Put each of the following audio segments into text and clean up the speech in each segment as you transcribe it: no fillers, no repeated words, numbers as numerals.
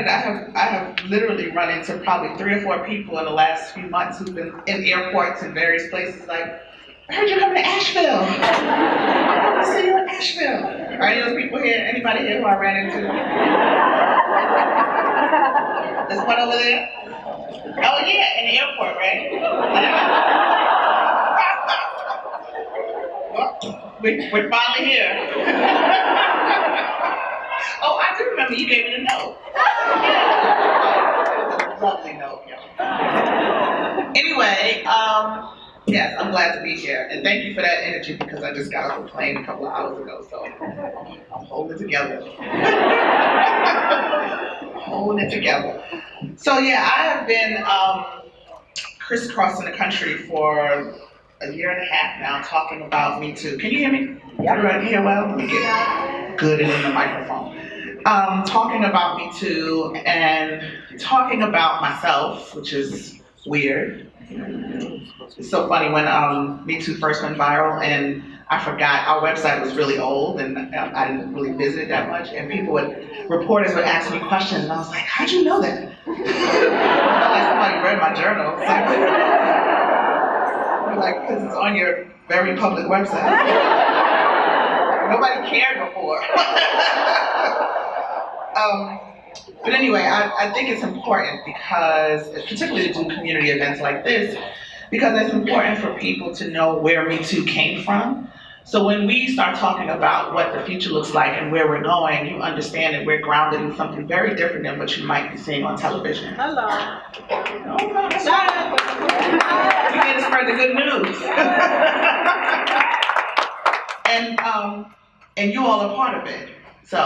excited. I have literally run into probably 3 or 4 people in the last few months who've been in airports and various places like, I heard you're coming to Asheville. I want to see you in Asheville. Are any of those people here? Anybody here who I ran into? There's one over there? Oh yeah, in the airport, right? Well, we're finally here. Oh, I do remember you gave me the note. It was a lovely note, y'all. Anyway, yes, I'm glad to be here. And thank you for that energy because I just got off the plane a couple of hours ago, so I'm holding it together. Holding it together. So yeah, I have been crisscrossing the country for a year and a half now talking about Me Too. Can you hear me? Everybody can hear well? Let me get good in the microphone. Talking about Me Too and talking about myself, which is weird. It's so funny when Me Too first went viral and I forgot our website was really old and I didn't really visit it that much and reporters would ask me questions and I was like, how'd you know that? I felt like somebody read my journal. Like, because it's on your very public website. Nobody cared before. But anyway, I think it's important because, particularly to do community events like this, because it's important for people to know where Me Too came from. So when we start talking about what the future looks like and where we're going, you understand that we're grounded in something very different than what you might be seeing on television. Hello. Oh, that's right. We're here to spread the good news. And you all are part of it. So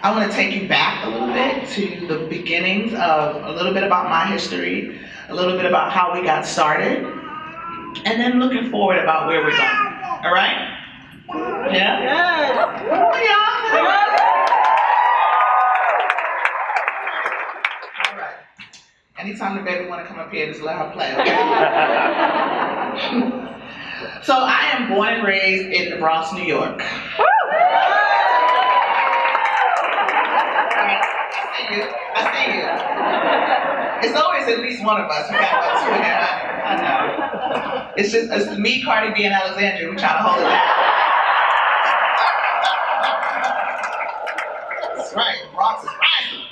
I want to take you back a little bit to the beginnings of a little bit about my history, a little bit about how we got started, and then looking forward about where we're going. All right? Yeah? Good. Oh, yeah. All right. Anytime the baby want to come up here, just let her play, okay? So I am born and raised in the Bronx, New York. I see you. It's always at least one of us who got about 2.5. I know. It's me, Cardi B, and Alexandria. We trying to hold it down. That's right. Bronx is rising.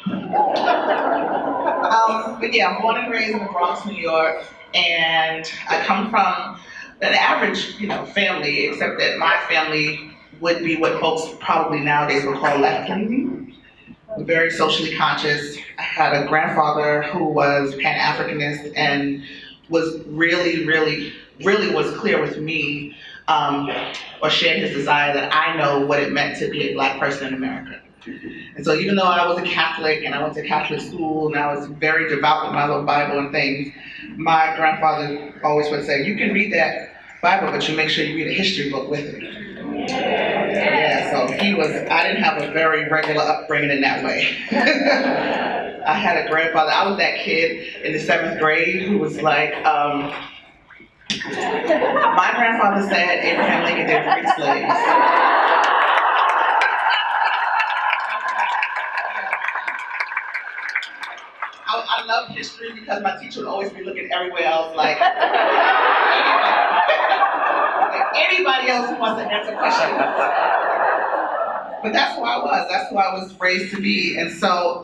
But yeah, I'm born and raised in the Bronx, New York, and I come from an average, family, except that my family would be what folks probably nowadays would call left-leaning. Very socially conscious. I had a grandfather who was Pan-Africanist and was really was clear with me, or shared his desire that I know what it meant to be a Black person in America. And so even though I was a Catholic and I went to Catholic school and I was very devout with my little Bible and things, my grandfather always would say, you can read that Bible, but you make sure you read a history book with it. Yeah, so I didn't have a very regular upbringing in that way. I had a grandfather, I was that kid in the 7th grade who was like, my grandfather said Abraham Lincoln didn't free slaves. I love history because my teacher would always be looking everywhere else like anybody else who wants to answer questions. But that's who I was. That's who I was raised to be. And so,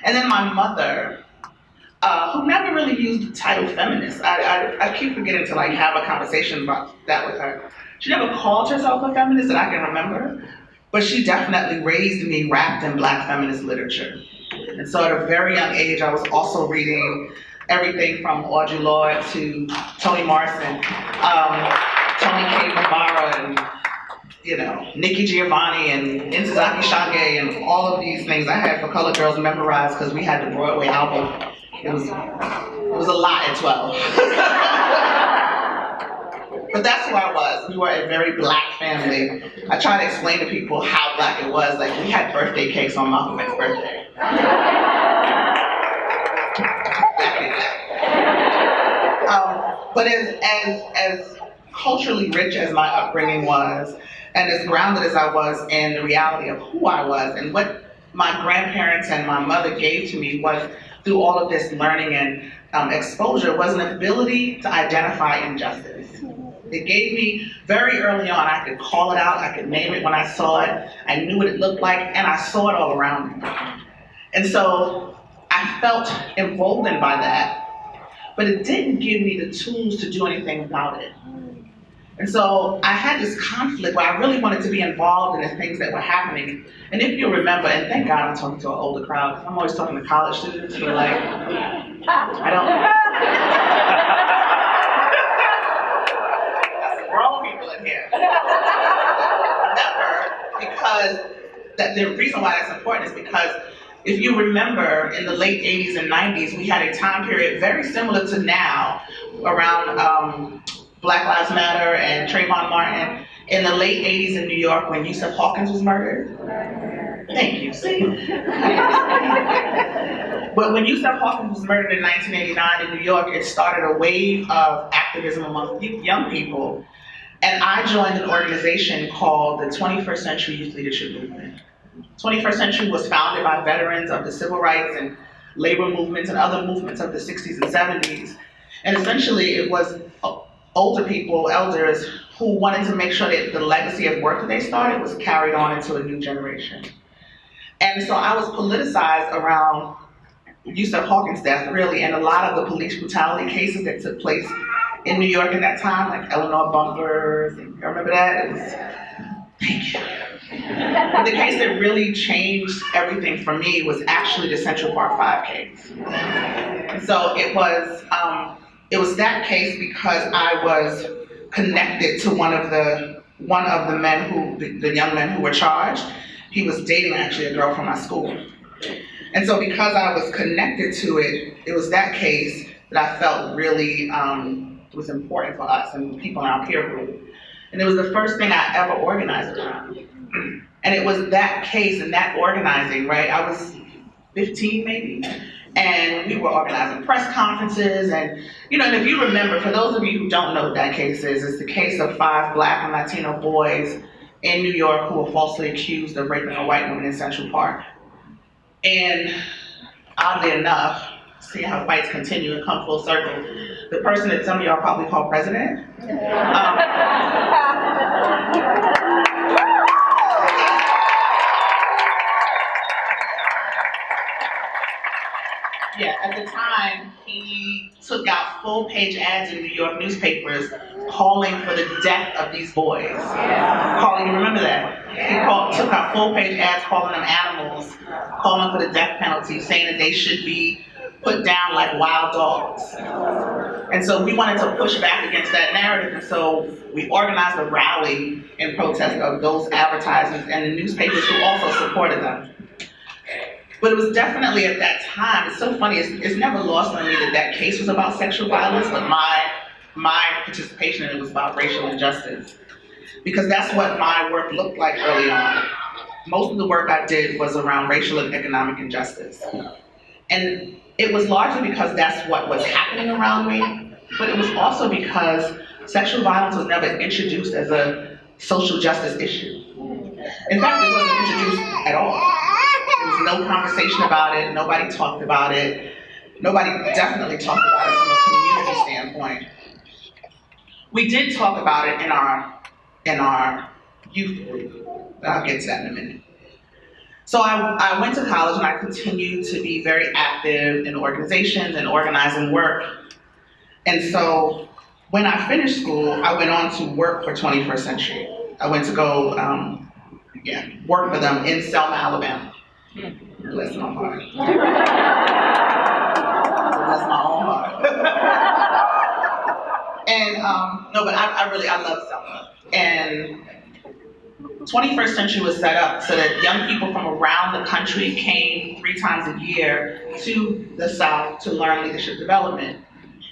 and then my mother, who never really used the title feminist. I keep forgetting to have a conversation about that with her. She never called herself a feminist that I can remember, but she definitely raised me wrapped in Black feminist literature. And so at a very young age, I was also reading everything from Audre Lorde to Toni Morrison, Toni Cade Bambara, and Nikki Giovanni and Ntozake Shange and all of these things I had for Colored Girls memorized because we had the Broadway album. It was a lot at 12. But that's who I was. We were a very Black family. I try to explain to people how Black it was. Like, we had birthday cakes on Malcolm X's birthday. But as culturally rich as my upbringing was, and as grounded as I was in the reality of who I was and what my grandparents and my mother gave to me was through all of this learning and exposure was an ability to identify injustice. It gave me very early on, I could call it out, I could name it when I saw it, I knew what it looked like, and I saw it all around me. And so I felt emboldened by that, but it didn't give me the tools to do anything about it. And so I had this conflict where I really wanted to be involved in the things that were happening. And if you remember, and thank God I'm talking to an older crowd, because I'm always talking to college students who are like, I don't. That's grown people in here. Remember, because the reason why that's important is because if you remember in the late 80s and 90s, we had a time period very similar to now around Black Lives Matter and Trayvon Martin in the late 80s in New York when Yusuf Hawkins was murdered. Thank you, see? But when Yusuf Hawkins was murdered in 1989 in New York, it started a wave of activism among young people. And I joined an organization called the 21st Century Youth Leadership Movement. 21st Century was founded by veterans of the civil rights and labor movements and other movements of the 60s and 70s. And essentially it was older people, elders, who wanted to make sure that the legacy of work that they started was carried on into a new generation. And so I was politicized around Yusuf Hawkins' death, really, and a lot of the police brutality cases that took place in New York at that time, like Eleanor Bunkers, and you remember that? It was, thank you. But the case that really changed everything for me was actually the Central Park 5 case. And so it was that case because I was connected to one of the men the young men who were charged. He was dating actually a girl from my school. And so because I was connected to it, it was that case that I felt really was important for us and people in our peer group. And it was the first thing I ever organized around. And it was that case and that organizing, right? I was 15 maybe. And we were organizing press conferences and if you remember, for those of you who don't know what that case is, it's the case of 5 Black and Latino boys in New York who were falsely accused of raping a white woman in Central Park. And oddly enough, see how fights continue and come full circle, the person that some of y'all probably call president, yeah, at the time, he took out full-page ads in New York newspapers calling for the death of these boys. You remember that? He took out full-page ads calling them animals, calling for the death penalty, saying that they should be put down like wild dogs. And so we wanted to push back against that narrative, and so we organized a rally in protest of those advertisements and the newspapers who also supported them. But it was definitely at that time, it's so funny, it's never lost on me that case was about sexual violence, but my participation in it was about racial injustice. Because that's what my work looked like early on. Most of the work I did was around racial and economic injustice. And it was largely because that's what was happening around me, but it was also because sexual violence was never introduced as a social justice issue. In fact, it wasn't introduced at all. There was no conversation about it, nobody talked about it. Nobody definitely talked about it from a community standpoint. We did talk about it in our youth group. I'll get to that in a minute. So I went to college and I continued to be very active in organizations and organizing work. And so when I finished school, I went on to work for 21st Century. I went to go work for them in Selma, Alabama. Bless my heart. Bless my own heart. And I love Selma. And 21st Century was set up so that young people from around the country came 3 times a year to the South to learn leadership development.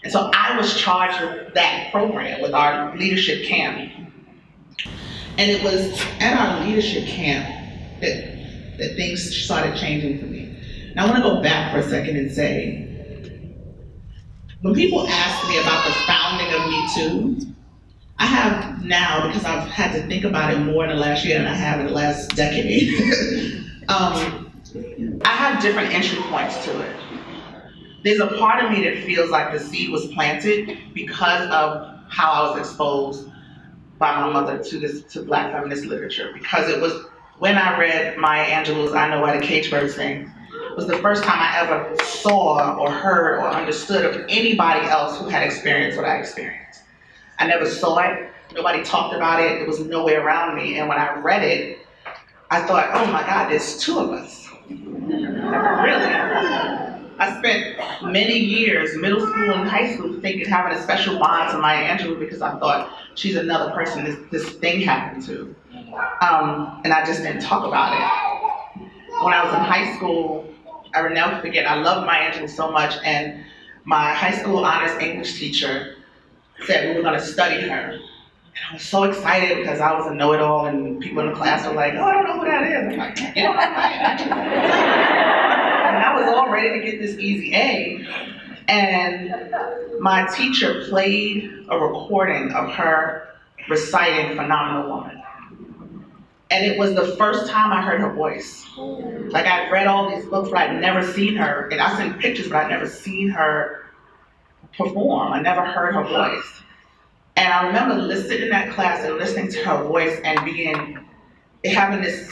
And so I was charged with that program, with our leadership camp. And it was at our leadership camp that things started changing for me. Now I want to go back for a second and say, when people ask me about the founding of Me Too, I have now, because I've had to think about it more in the last year than I have in the last decade, I have different entry points to it. There's a part of me that feels like the seed was planted because of how I was exposed by my mother to Black feminist literature. Because it was when I read Maya Angelou's "I Know Why the Cage Bird Sings," it was the first time I ever saw or heard or understood of anybody else who had experienced what I experienced. I never saw it. Nobody talked about it. It was nowhere around me. And when I read it, I thought, oh my God, there's two of us. Really? I spent many years, middle school and high school, thinking having a special bond to Maya Angelou because I thought she's another person this thing happened to. And I just didn't talk about it. When I was in high school, I will never forget, I loved Maya Angelou so much, and my high school honors English teacher said we were going to study her. And I was so excited because I was a know-it-all, and people in the class were like, oh, I don't know who that is. I'm like, you know what, Maya Angelou. And I was all ready to get this easy A. And my teacher played a recording of her reciting Phenomenal Woman. And it was the first time I heard her voice. Like, I'd read all these books, but I'd never seen her. And I've seen pictures, but I'd never seen her perform. I never heard her voice. And I remember sitting in that class and listening to her voice and having this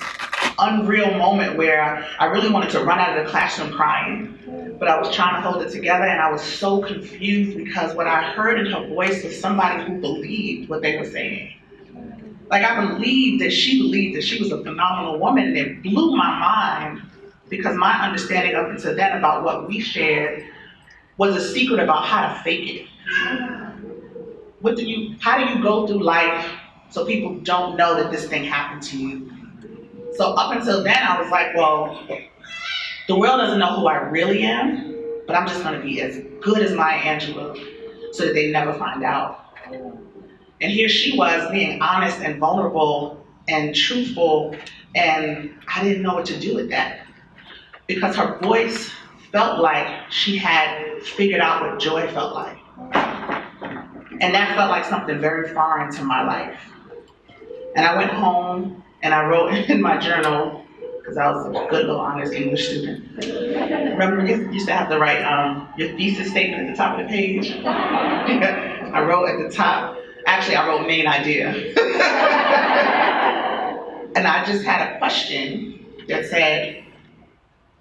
unreal moment where I really wanted to run out of the classroom crying, but I was trying to hold it together, and I was so confused because what I heard in her voice was somebody who believed what they were saying. Like, I believed that she was a phenomenal woman, and it blew my mind because my understanding up until then about what we shared was a secret about how to fake it. How do you go through life so people don't know that this thing happened to you? So up until then, I was like, well, the world doesn't know who I really am, but I'm just gonna be as good as Maya Angelou so that they never find out. And here she was being honest and vulnerable and truthful, and I didn't know what to do with that because her voice felt like she had figured out what joy felt like. And that felt like something very foreign to my life. And I went home and I wrote in my journal, because I was a good little honest English student. Remember, you used to have to write your thesis statement at the top of the page? I wrote at the top, actually I wrote main idea. And I just had a question that said,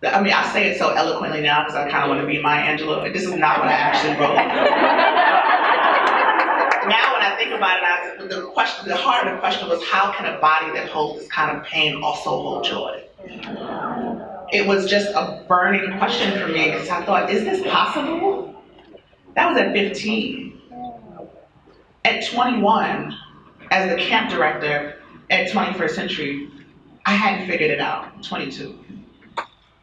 I say it so eloquently now because I kind of want to be Maya Angelou. This is not what I actually wrote. Now when I think about it, the heart of the question was, how can a body that holds this kind of pain also hold joy? It was just a burning question for me because I thought, is this possible? That was at 15. At 21, as the camp director at 21st Century, I hadn't figured it out. 22.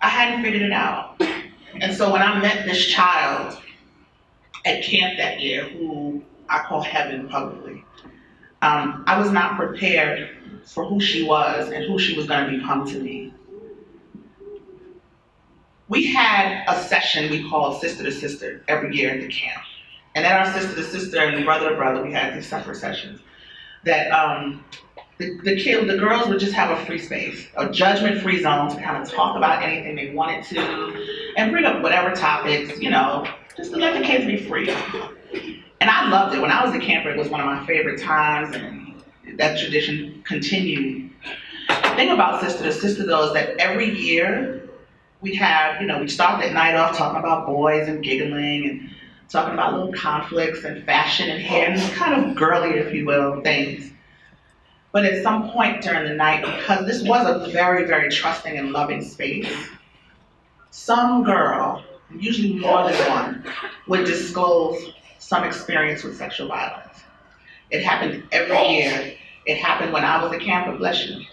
I hadn't figured it out. And so when I met this child at camp that year, who I call Heaven publicly, I was not prepared for who she was and who she was going to become to me. We had a session we called Sister to Sister every year at the camp. And at our Sister to Sister and Brother to Brother, we had these separate sessions that the girls would just have a free space, a judgment-free zone to kind of talk about anything they wanted to and bring up whatever topics, just to let the kids be free. And I loved it. When I was a camper, it was one of my favorite times, and that tradition continued. The thing about Sister to Sister, though, is that every year we have, we start that night off talking about boys and giggling and talking about little conflicts and fashion and hair and kind of girly, if you will, things. But at some point during the night, because this was a very, very trusting and loving space, some girl, usually more than one, would disclose some experience with sexual violence. It happened every year. It happened when I was a camper, bless you.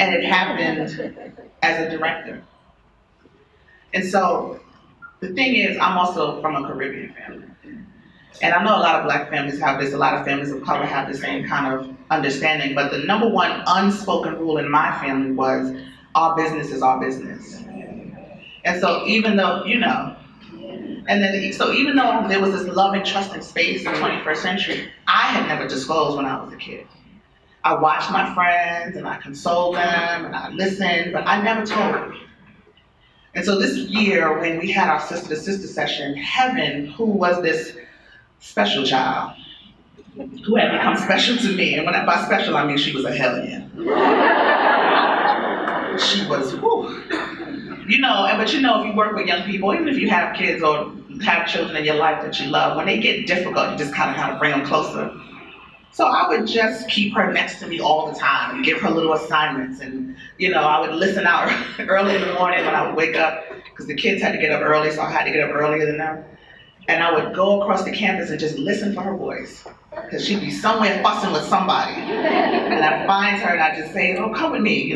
And it happened as a director. And so the thing is, I'm also from a Caribbean family. And I know a lot of Black families have this, a lot of families of color have the same kind of understanding, but the number one unspoken rule in my family was, our business is our business. And so even though, so even though there was this loving, trusting space in the 21st century, I had never disclosed when I was a kid. I watched my friends and I consoled them and I listened, but I never told. And so this year, when we had our sister to sister session, Heaven, who was this special child, who had become special to me, and by special I mean she was a hellion. She was, whew. But if you work with young people, even if you have kids or have children in your life that you love, when they get difficult, you just kind of bring them closer. So I would just keep her next to me all the time and give her little assignments. And, I would listen out early in the morning when I would wake up, because the kids had to get up early, so I had to get up earlier than them. And I would go across the campus and just listen for her voice, because she'd be somewhere fussing with somebody. And I'd find her and I'd just say, oh, come with me,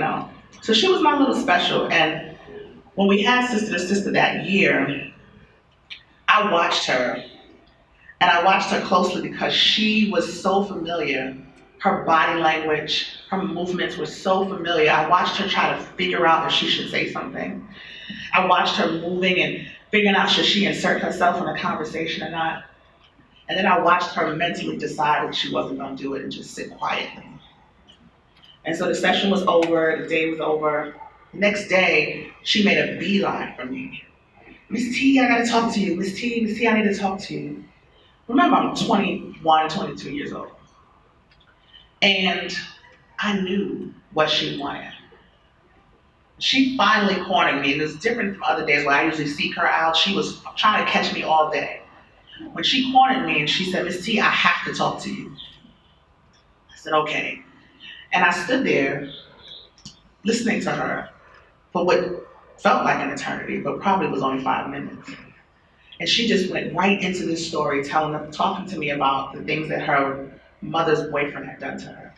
So she was my little special. And when we had Sister to Sister that year, I watched her. And I watched her closely because she was so familiar. Her body language, her movements were so familiar. I watched her try to figure out if she should say something. I watched her moving and figuring out should she insert herself in a conversation or not. And then I watched her mentally decide that she wasn't going to do it and just sit quietly. And so the session was over, the day was over. The next day, she made a beeline for me. Miss T, I gotta talk to you. Miss T, I need to talk to you. Remember, I'm 21, 22 years old. And I knew what she wanted. She finally cornered me, and it was different from other days where I usually seek her out. She was trying to catch me all day. When she cornered me and she said, Miss T, I have to talk to you. I said, okay. And I stood there listening to her for what felt like an eternity, but probably was only 5 minutes. And she just went right into this story, talking to me about the things that her mother's boyfriend had done to her.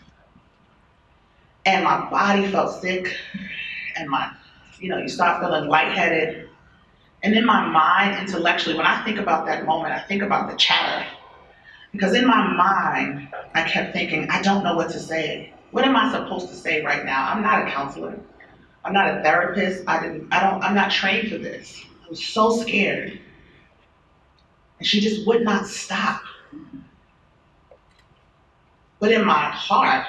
And my body felt sick, and you start feeling lightheaded. And in my mind, intellectually, when I think about that moment, I think about the chatter. Because in my mind, I kept thinking, I don't know what to say. What am I supposed to say right now? I'm not a counselor. I'm not a therapist. I'm not trained for this. I was so scared. And she just would not stop. But in my heart,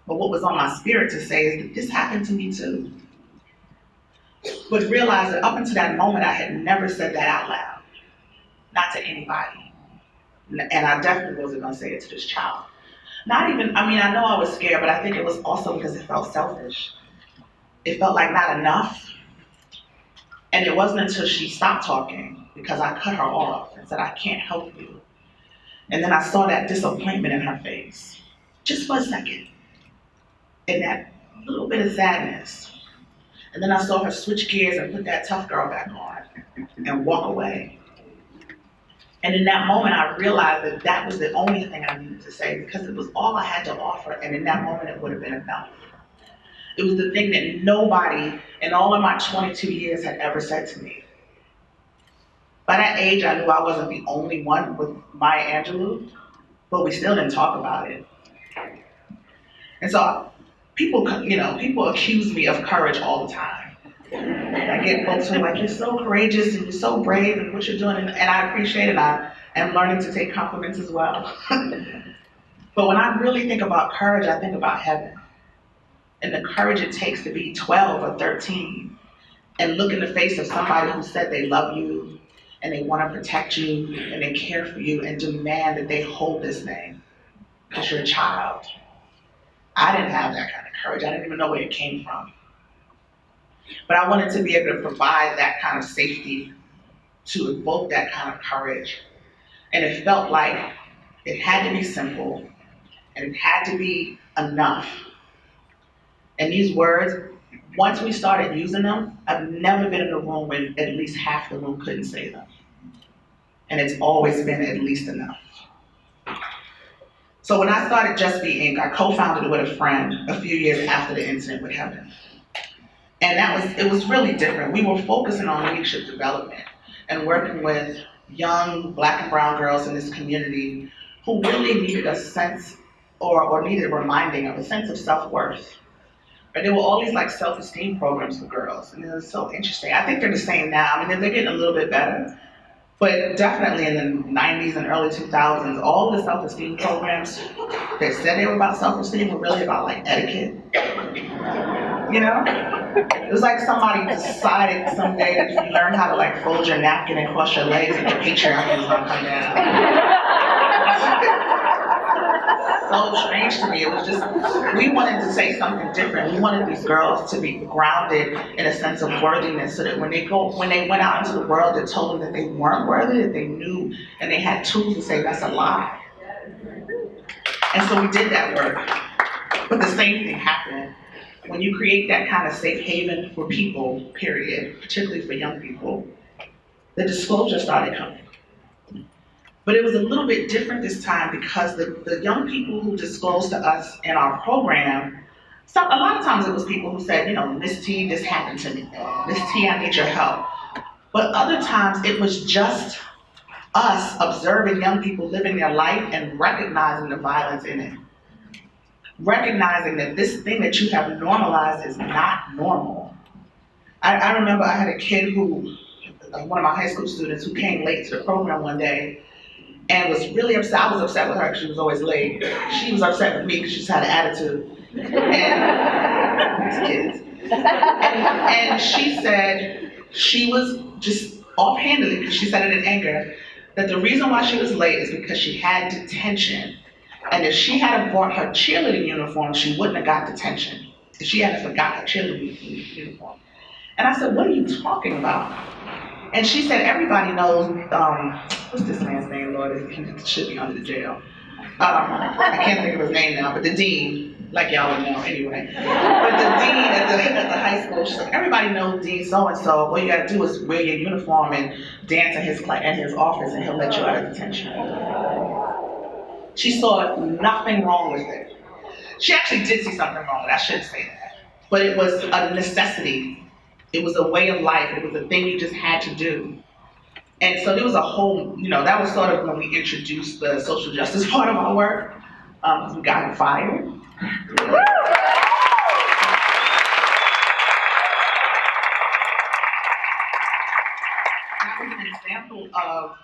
or what was on my spirit to say is that this happened to me too. But realize that up until that moment, I had never said that out loud. Not to anybody. And I definitely wasn't gonna say it to this child. I know I was scared, but I think it was also because it felt selfish. It felt like not enough. And it wasn't until she stopped talking, because I cut her off and said, I can't help you. And then I saw that disappointment in her face, just for a second, and that little bit of sadness. And then I saw her switch gears and put that tough girl back on and walk away. And in that moment, I realized that that was the only thing I needed to say, because it was all I had to offer, and in that moment, it would have been enough. It was the thing that nobody in all of my 22 years had ever said to me. By that age, I knew I wasn't the only one with Maya Angelou, but we still didn't talk about it. And so people accuse me of courage all the time. I get folks who are like, you're so courageous and you're so brave and what you're doing, and I appreciate it. I am learning to take compliments as well. But when I really think about courage, I think about Heaven. And the courage it takes to be 12 or 13 and look in the face of somebody who said they love you, and they want to protect you, and they care for you, and demand that they hold this thing, because you're a child. I didn't have that kind of courage. I didn't even know where it came from. But I wanted to be able to provide that kind of safety, to evoke that kind of courage. And it felt like it had to be simple, and it had to be enough. And these words, once we started using them, I've never been in a room where at least half the room couldn't say them. And it's always been at least enough. So when I started Just Be Inc., I co-founded it with a friend a few years after the incident with Heaven. And it was really different. We were focusing on leadership development and working with young Black and brown girls in this community who really needed a sense or needed reminding of a sense of self-worth. But there were all these self-esteem programs for girls, and it was so interesting. I think they're the same now. They're getting a little bit better, but definitely in the 90s and early 2000s, all the self-esteem programs that said they were about self-esteem were really about etiquette, It was like somebody decided someday that if you learn how to like fold your napkin and cross your legs, and the patriarchy was gonna come down. So strange to me. It was just, we wanted to say something different. We wanted these girls to be grounded in a sense of worthiness, so that when they went out into the world that told them that they weren't worthy, that they knew and they had tools to say that's a lie. And so we did that work. But the same thing happened. When you create that kind of safe haven for people, period, particularly for young people, the disclosure started coming. But it was a little bit different this time because the young people who disclosed to us in our program, a lot of times it was people who said, you know, Miss T, this happened to me. Miss T, I need your help. But other times it was just us observing young people living their life and recognizing the violence in it. Recognizing that this thing that you have normalized is not normal. I remember I had a kid who, one of my high school students, who came late to the program one day and was really upset. I was upset with her because she was always late. She was upset with me because she just had an attitude. And these kids. And she said she was just offhandedly, because she said it in anger, that the reason why she was late is because she had detention. And if she hadn't brought her cheerleading uniform, she wouldn't have got detention. If she hadn't forgot her cheerleading uniform. And I said, what are you talking about? And she said, everybody knows, what's this man's name, Lord? He should be under the jail. I can't think of his name now, but the dean, like y'all would know anyway. But the dean at the high school, she's like, everybody knows Dean so-and-so. All you gotta do is wear your uniform and dance in his office and he'll let you out of detention. She saw nothing wrong with it. She actually did see something wrong with it, I shouldn't say that. But it was a necessity. It was a way of life. It was a thing you just had to do. And so there was a whole, that was sort of when we introduced the social justice part of our work. We got fired. That was an example of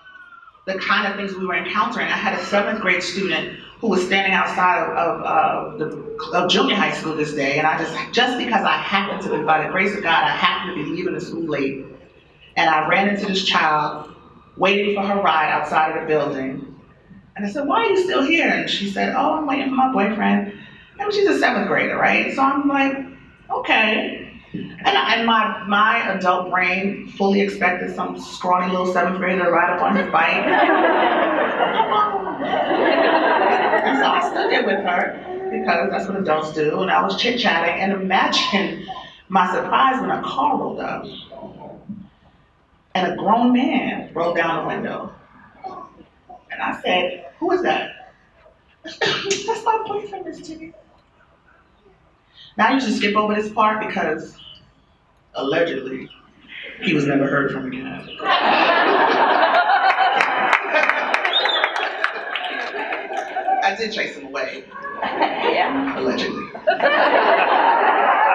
the kind of things we were encountering. I had a 7th grade student who was standing outside of junior high school this day, and I just because I happened to be, by the grace of God, I happened to be leaving the school late, and I ran into this child waiting for her ride outside of the building. And I said, why are you still here? And she said, oh, I'm waiting for my boyfriend. And she's a 7th grader, right? So I'm like, okay. And my adult brain fully expected some scrawny little 7th grader to ride up on his bike. And so I stood there with her, because that's what adults do, and I was chit-chatting, and imagine my surprise when a car rolled up, and a grown man rolled down the window. And I said, who is that? That's my boyfriend, Miss Jimmy. Now I usually skip over this part because allegedly he was never heard from again. I did chase him away. Yeah. Allegedly.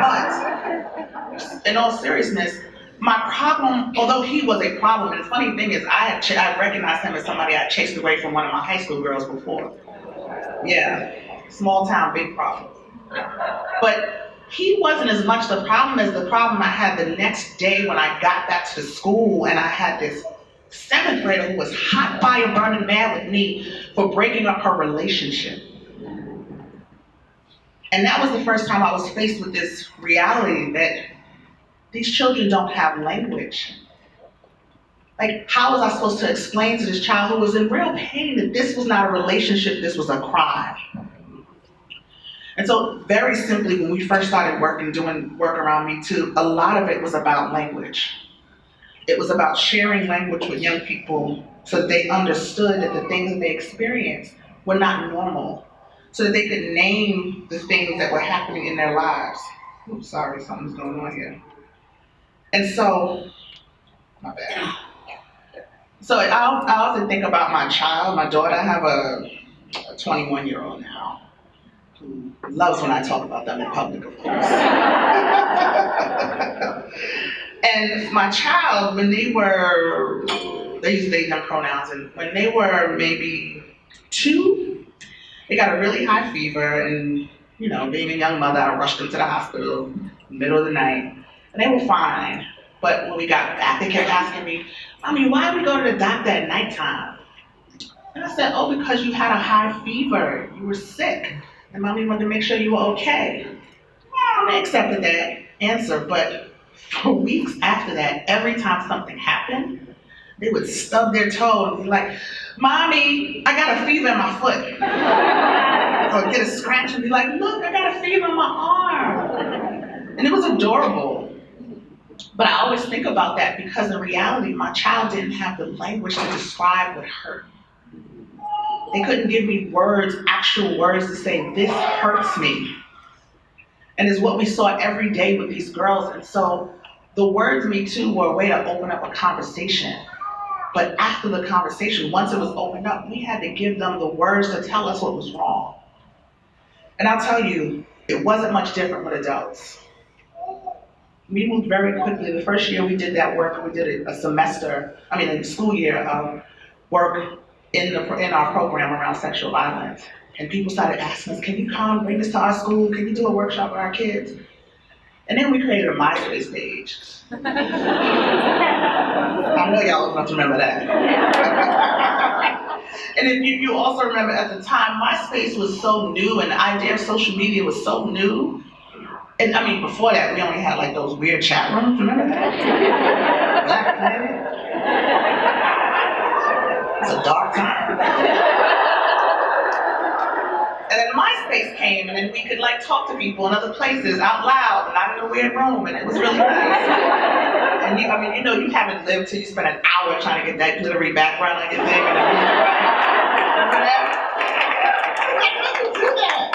But in all seriousness, my problem, although he was a problem, and the funny thing is I recognized him as somebody I chased away from one of my high school girls before. Yeah, small town, big problem. But he wasn't as much the problem as the problem I had the next day when I got back to the school, and I had this 7th grader who was hot fire burning mad with me for breaking up her relationship. And that was the first time I was faced with this reality that these children don't have language. Like, how was I supposed to explain to this child who was in real pain that this was not a relationship, this was a crime? And so very simply, when we first started doing work around Me Too, a lot of it was about language. It was about sharing language with young people so that they understood that the things that they experienced were not normal, so that they could name the things that were happening in their lives. Oops, sorry, something's going on here. And so, my bad. So I often think about my child, my daughter. I have a 21-year-old now who loves when I talk about them in public, of course. And my child, when they use they, them pronouns, and when they were maybe 2, they got a really high fever, and being a young mother, I rushed them to the hospital in the middle of the night. And they were fine. But when we got back, they kept asking me, Mommy, why did we go to the doctor at nighttime? And I said, oh, because you had a high fever. You were sick. And Mommy wanted to make sure you were okay. Well, they accepted that answer, but for weeks after that, every time something happened, they would stub their toe and be like, Mommy, I got a fever in my foot. Or get a scratch and be like, look, I got a fever in my arm. And it was adorable. But I always think about that because in reality, my child didn't have the language to describe what hurt. They couldn't give me words, actual words to say, this hurts me. And it's what we saw every day with these girls. And so the words Me Too were a way to open up a conversation. But after the conversation, once it was opened up, we had to give them the words to tell us what was wrong. And I'll tell you, it wasn't much different with adults. We moved very quickly. The first year we did that work, we did a school year of work in our program around sexual violence. And people started asking us, can you come bring this to our school? Can you do a workshop with our kids? And then we created a MySpace page. I know y'all don't remember that. And if you also remember at the time, MySpace was so new and the idea of social media was so new. And I mean, before that, we only had like those weird chat rooms, remember that? Black Planet. It's a dark time. And then MySpace came, and then we could like talk to people in other places out loud, not in a weird room, and it was really nice. And you haven't lived till you spend an hour trying to get that glittery background on your thing, and then do that.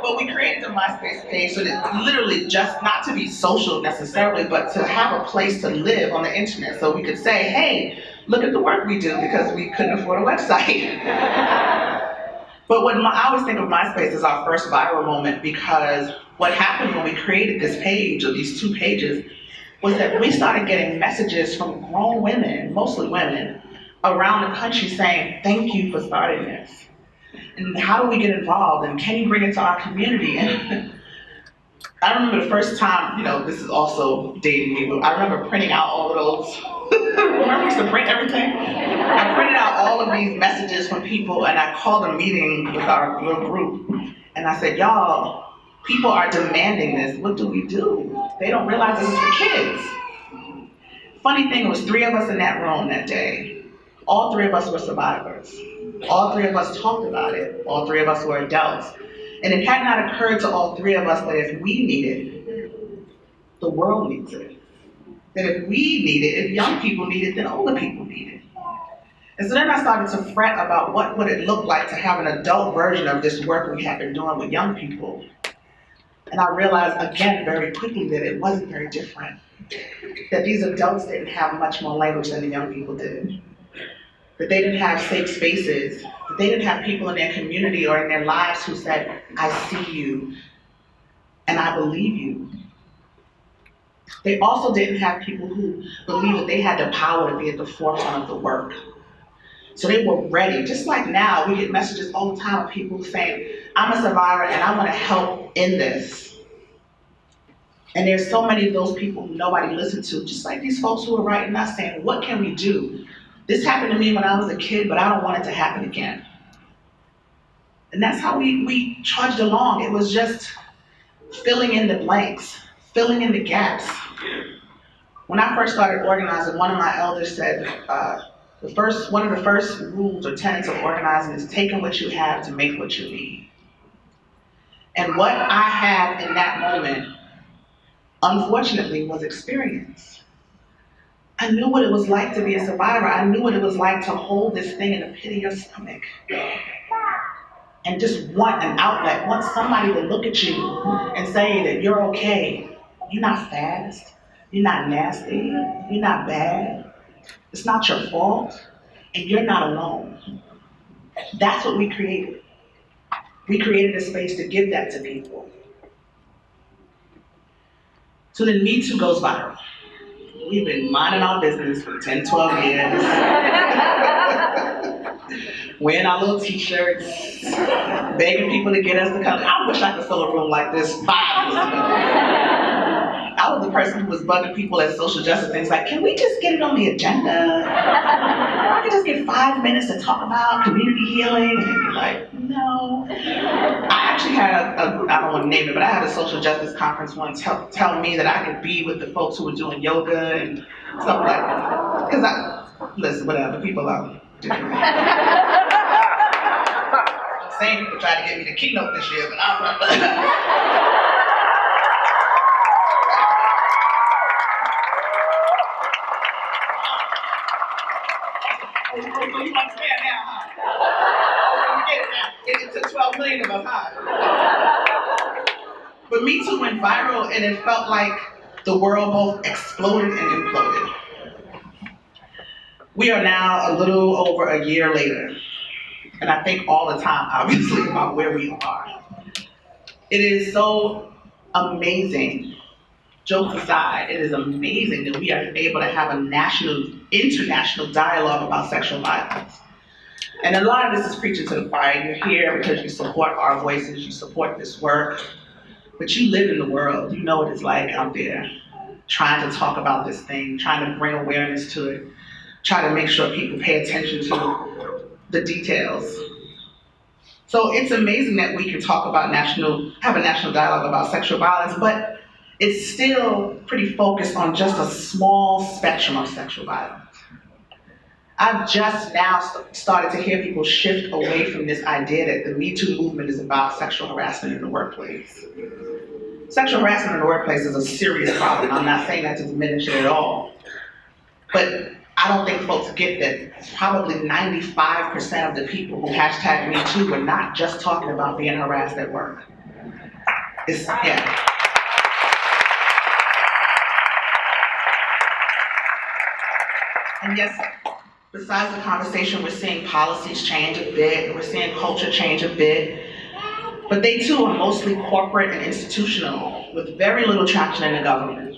But we created the MySpace page so that literally just not to be social necessarily, but to have a place to live on the internet, so we could say, hey, look at the work we do, because we couldn't afford a website. But I always think of MySpace as our first viral moment, because what happened when we created this page, or these two pages, was that we started getting messages from grown women, mostly women, around the country saying, thank you for starting this. And how do we get involved? And can you bring it to our community? And I remember the first time, this is also dating me, but I remember printing out all of those. Remember we used to print everything? I printed out all of these messages from people, and I called a meeting with our little group. And I said, y'all, people are demanding this. What do we do? They don't realize this is for kids. Funny thing, it was 3 of us in that room that day. All 3 of us were survivors. All 3 of us talked about it. All 3 of us were adults. And it had not occurred to all 3 of us that if we need it, the world needs it. That if we need it, if young people need it, then older people need it. And so then I started to fret about what would it look like to have an adult version of this work we had been doing with young people. And I realized again very quickly that it wasn't very different. That these adults didn't have much more language than the young people did. That they didn't have safe spaces. That they didn't have people in their community or in their lives who said, I see you and I believe you. They also didn't have people who believed that they had the power to be at the forefront of the work. So they were ready. Just like now, we get messages all the time of people saying, I'm a survivor and I want to help in this. And there's so many of those people who nobody listened to, just like these folks who are writing us saying, what can we do? This happened to me when I was a kid, but I don't want it to happen again. And that's how we trudged along. It was just filling in the blanks, filling in the gaps. When I first started organizing, one of my elders said, one of the first rules or tenets of organizing is taking what you have to make what you need. And what I had in that moment, unfortunately, was experience. I knew what it was like to be a survivor. I knew what it was like to hold this thing in the pit of your stomach and just want an outlet, want somebody to look at you and say that you're okay. You're not fast. You're not nasty. You're not bad. It's not your fault. And you're not alone. That's what we created. We created a space to give that to people. So then Me Too goes viral. We've been minding our business for 10, 12 years. Wearing our little t-shirts, begging people to get us to come. I wish I could fill a room like this 5 years ago. I I was the person who was bugging people at social justice things like, can we just get it on the agenda? I could just get 5 minutes to talk about community healing. And they'd be like, no. I actually had I don't want to name it, but I had a social justice conference once tell me that I could be with the folks who were doing yoga and stuff like that. Because listen, whatever, people are different. Same people tried to get me to keynote this year, but I don't know. You understand now, huh? You get it now. It took 12 million of us, huh? But Me Too went viral, and it felt like the world both exploded and imploded. We are now a little over a year later, and I think all the time, obviously, about where we are. It is so amazing. Jokes aside, it is amazing that we are able to have a national, international dialogue about sexual violence. And a lot of this is preaching to the choir. You're here because you support our voices, you support this work, but you live in the world. You know what it's like out there, trying to talk about this thing, trying to bring awareness to it, try to make sure people pay attention to the details. So it's amazing that we can talk about have a national dialogue about sexual violence, but it's still pretty focused on just a small spectrum of sexual violence. I've just now started to hear people shift away from this idea that the Me Too movement is about sexual harassment in the workplace. Sexual harassment in the workplace is a serious problem. I'm not saying that to diminish it at all. But I don't think folks get that probably 95% of the people who hashtag Me Too were not just talking about being harassed at work. Yeah. And yes, besides the conversation, we're seeing policies change a bit, we're seeing culture change a bit, but they too are mostly corporate and institutional, with very little traction in the government.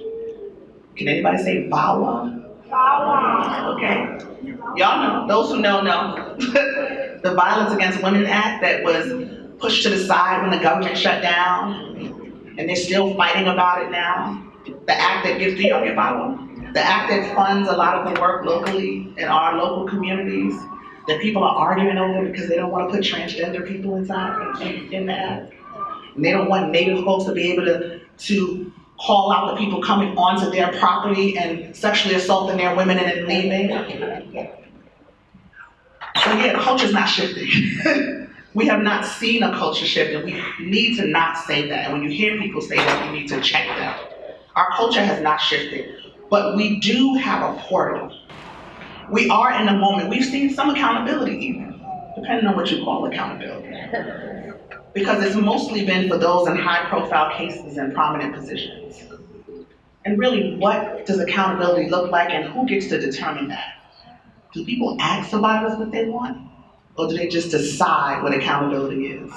Can anybody say VAWA? VAWA. Okay. Y'all know, those who know, know. The Violence Against Women Act that was pushed to the side when the government shut down, and they're still fighting about it now. The act that gives, do y'all get VAWA? The act that funds a lot of the work locally in our local communities that people are arguing over because they don't want to put transgender people inside in the act. And they don't want Native folks to be able to call out the people coming onto their property and sexually assaulting their women and then leaving. So yeah, culture's not shifting. We have not seen a culture shift, and we need to not say that. And when you hear people say that, you need to check that. Our culture has not shifted. But we do have a portal. We are in the moment. We've seen some accountability even, depending on what you call accountability. Because it's mostly been for those in high-profile cases and prominent positions. And really, what does accountability look like, and who gets to determine that? Do people ask survivors what they want? Or do they just decide what accountability is?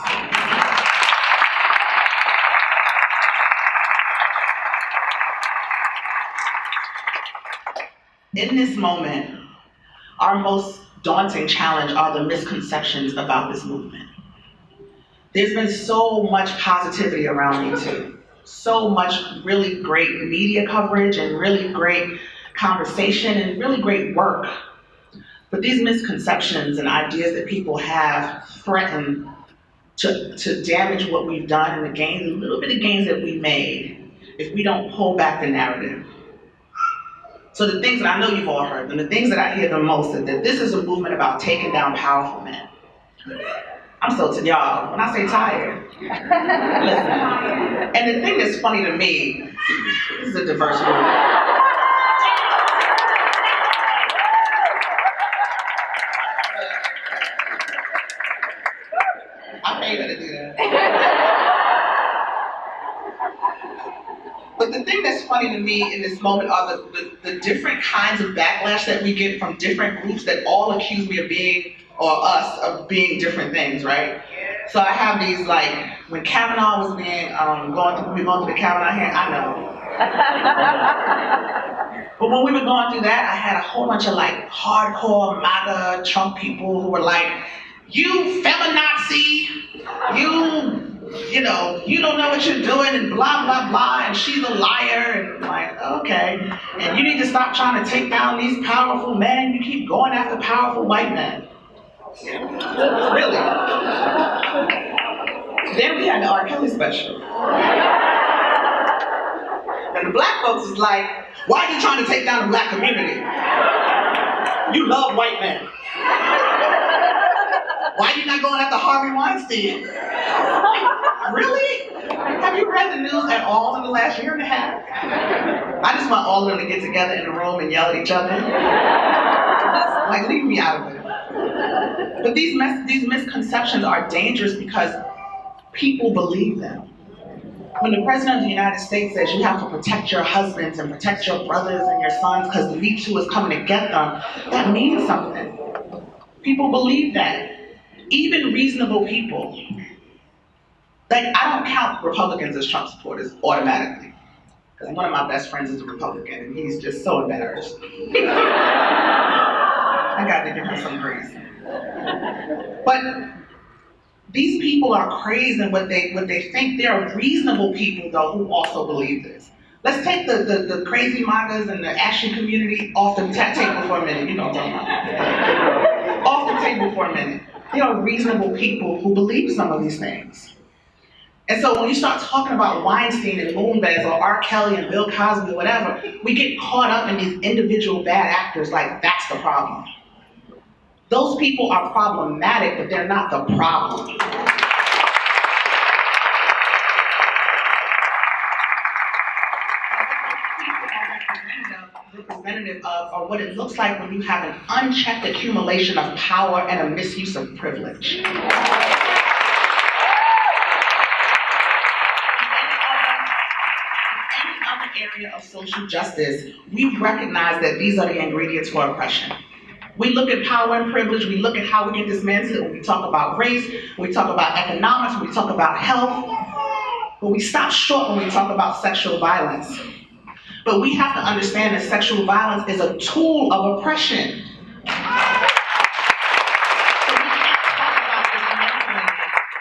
In this moment, our most daunting challenge are the misconceptions about this movement. There's been so much positivity around Me Too, so much really great media coverage and really great conversation and really great work. But these misconceptions and ideas that people have threaten to damage what we've done and the gains, a little bit of gains that we made, if we don't pull back the narrative. So the things that I know you've all heard, and the things that I hear the most is that this is a movement about taking down powerful men. I'm so y'all, when I say tired, listen. And the thing that's funny to me, this is a diverse movement. I paid her to do that. But the thing that's funny to me in this moment are the different kinds of backlash that we get from different groups that all accuse me of being, or us, of being different things, right? So I have these, like, when Kavanaugh was being, going through the Kavanaugh hearing, I know. But when we were going through that, I had a whole bunch of, like, hardcore MAGA Trump people who were like, you feminazi, you don't know what you're doing and blah, blah, blah, and she's a liar, and I'm like, okay. And you need to stop trying to take down these powerful men. You keep going after powerful white men. Really. Then we had the R. Kelly special. And the black folks is like, why are you trying to take down the black community? You love white men. Why are you not going after Harvey Weinstein? Really? Have you read the news at all in the last year and a half? I just want all of them to get together in a room and yell at each other. Like, leave me out of it. But these misconceptions are dangerous because people believe them. When the President of the United States says you have to protect your husbands and protect your brothers and your sons because the Me Too is coming to get them, that means something. People believe that. Even reasonable people. Like, I don't count Republicans as Trump supporters automatically. Because one of my best friends is a Republican and he's just so embarrassed. I got to give him some grace. But these people are crazy in what they think. There are reasonable people, though, who also believe this. Let's take the crazy mangas and the action community off the table for a minute. You know what I'm talking about. Off the table for a minute. There are reasonable people who believe some of these things. And so when you start talking about Weinstein and Moonves or R. Kelly and Bill Cosby or whatever, we get caught up in these individual bad actors like that's the problem. Those people are problematic, but they're not the problem. Representative of, or what it looks like when you have an unchecked accumulation of power and a misuse of privilege. Area of social justice, we recognize that these are the ingredients for oppression. We look at power and privilege, we look at how we get dismantled when we talk about race, when we talk about economics, when we talk about health, but we stop short when we talk about sexual violence. But we have to understand that sexual violence is a tool of oppression.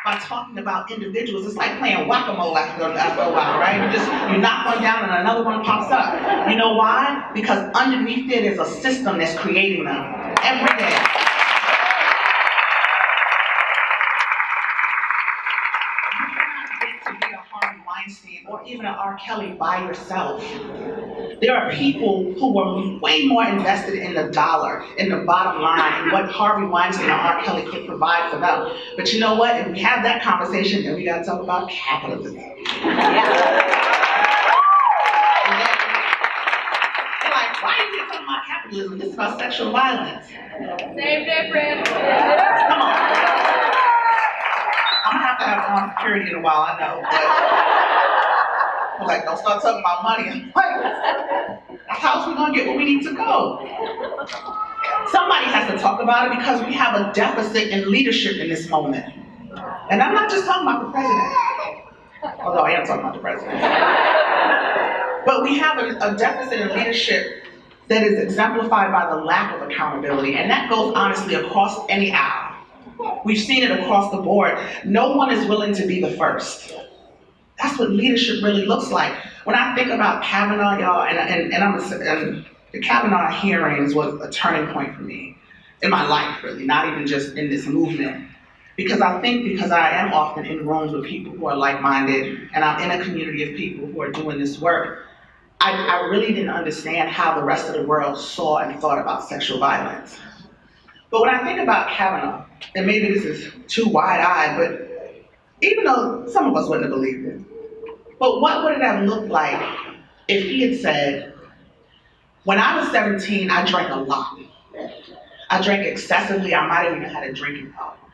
By talking about individuals, it's like playing whack-a-mole after a while, right? You knock one down and another one pops up. You know why? Because underneath it is a system that's creating them every day. You cannot get to be a Harvey Weinstein or even an R. Kelly by yourself. There are people who are way more invested in the dollar, in the bottom line, in what Harvey Weinstein or R. Kelly could provide for them. But you know what? If we have that conversation, then we got to talk about capitalism. They're like, why are you talking about capitalism? This is about sexual violence. Same difference. Come on. I'm gonna have to have armed security in a while, I know. But I'm like, don't start talking about money. I'm like, how else we gonna get where we need to go? Somebody has to talk about it because we have a deficit in leadership in this moment. And I'm not just talking about the president, although I am talking about the president. But we have a deficit in leadership that is exemplified by the lack of accountability, and that goes honestly across any aisle. We've seen it across the board. No one is willing to be the first. That's what leadership really looks like. When I think about Kavanaugh, y'all, and the Kavanaugh hearings was a turning point for me in my life, really, not even just in this movement. Because I am often in rooms with people who are like-minded, and I'm in a community of people who are doing this work, I really didn't understand how the rest of the world saw and thought about sexual violence. But when I think about Kavanaugh, and maybe this is too wide-eyed, but even though some of us wouldn't have believed it, but what would it have looked like if he had said, when I was 17, I drank a lot. I drank excessively, I might have even had a drinking problem.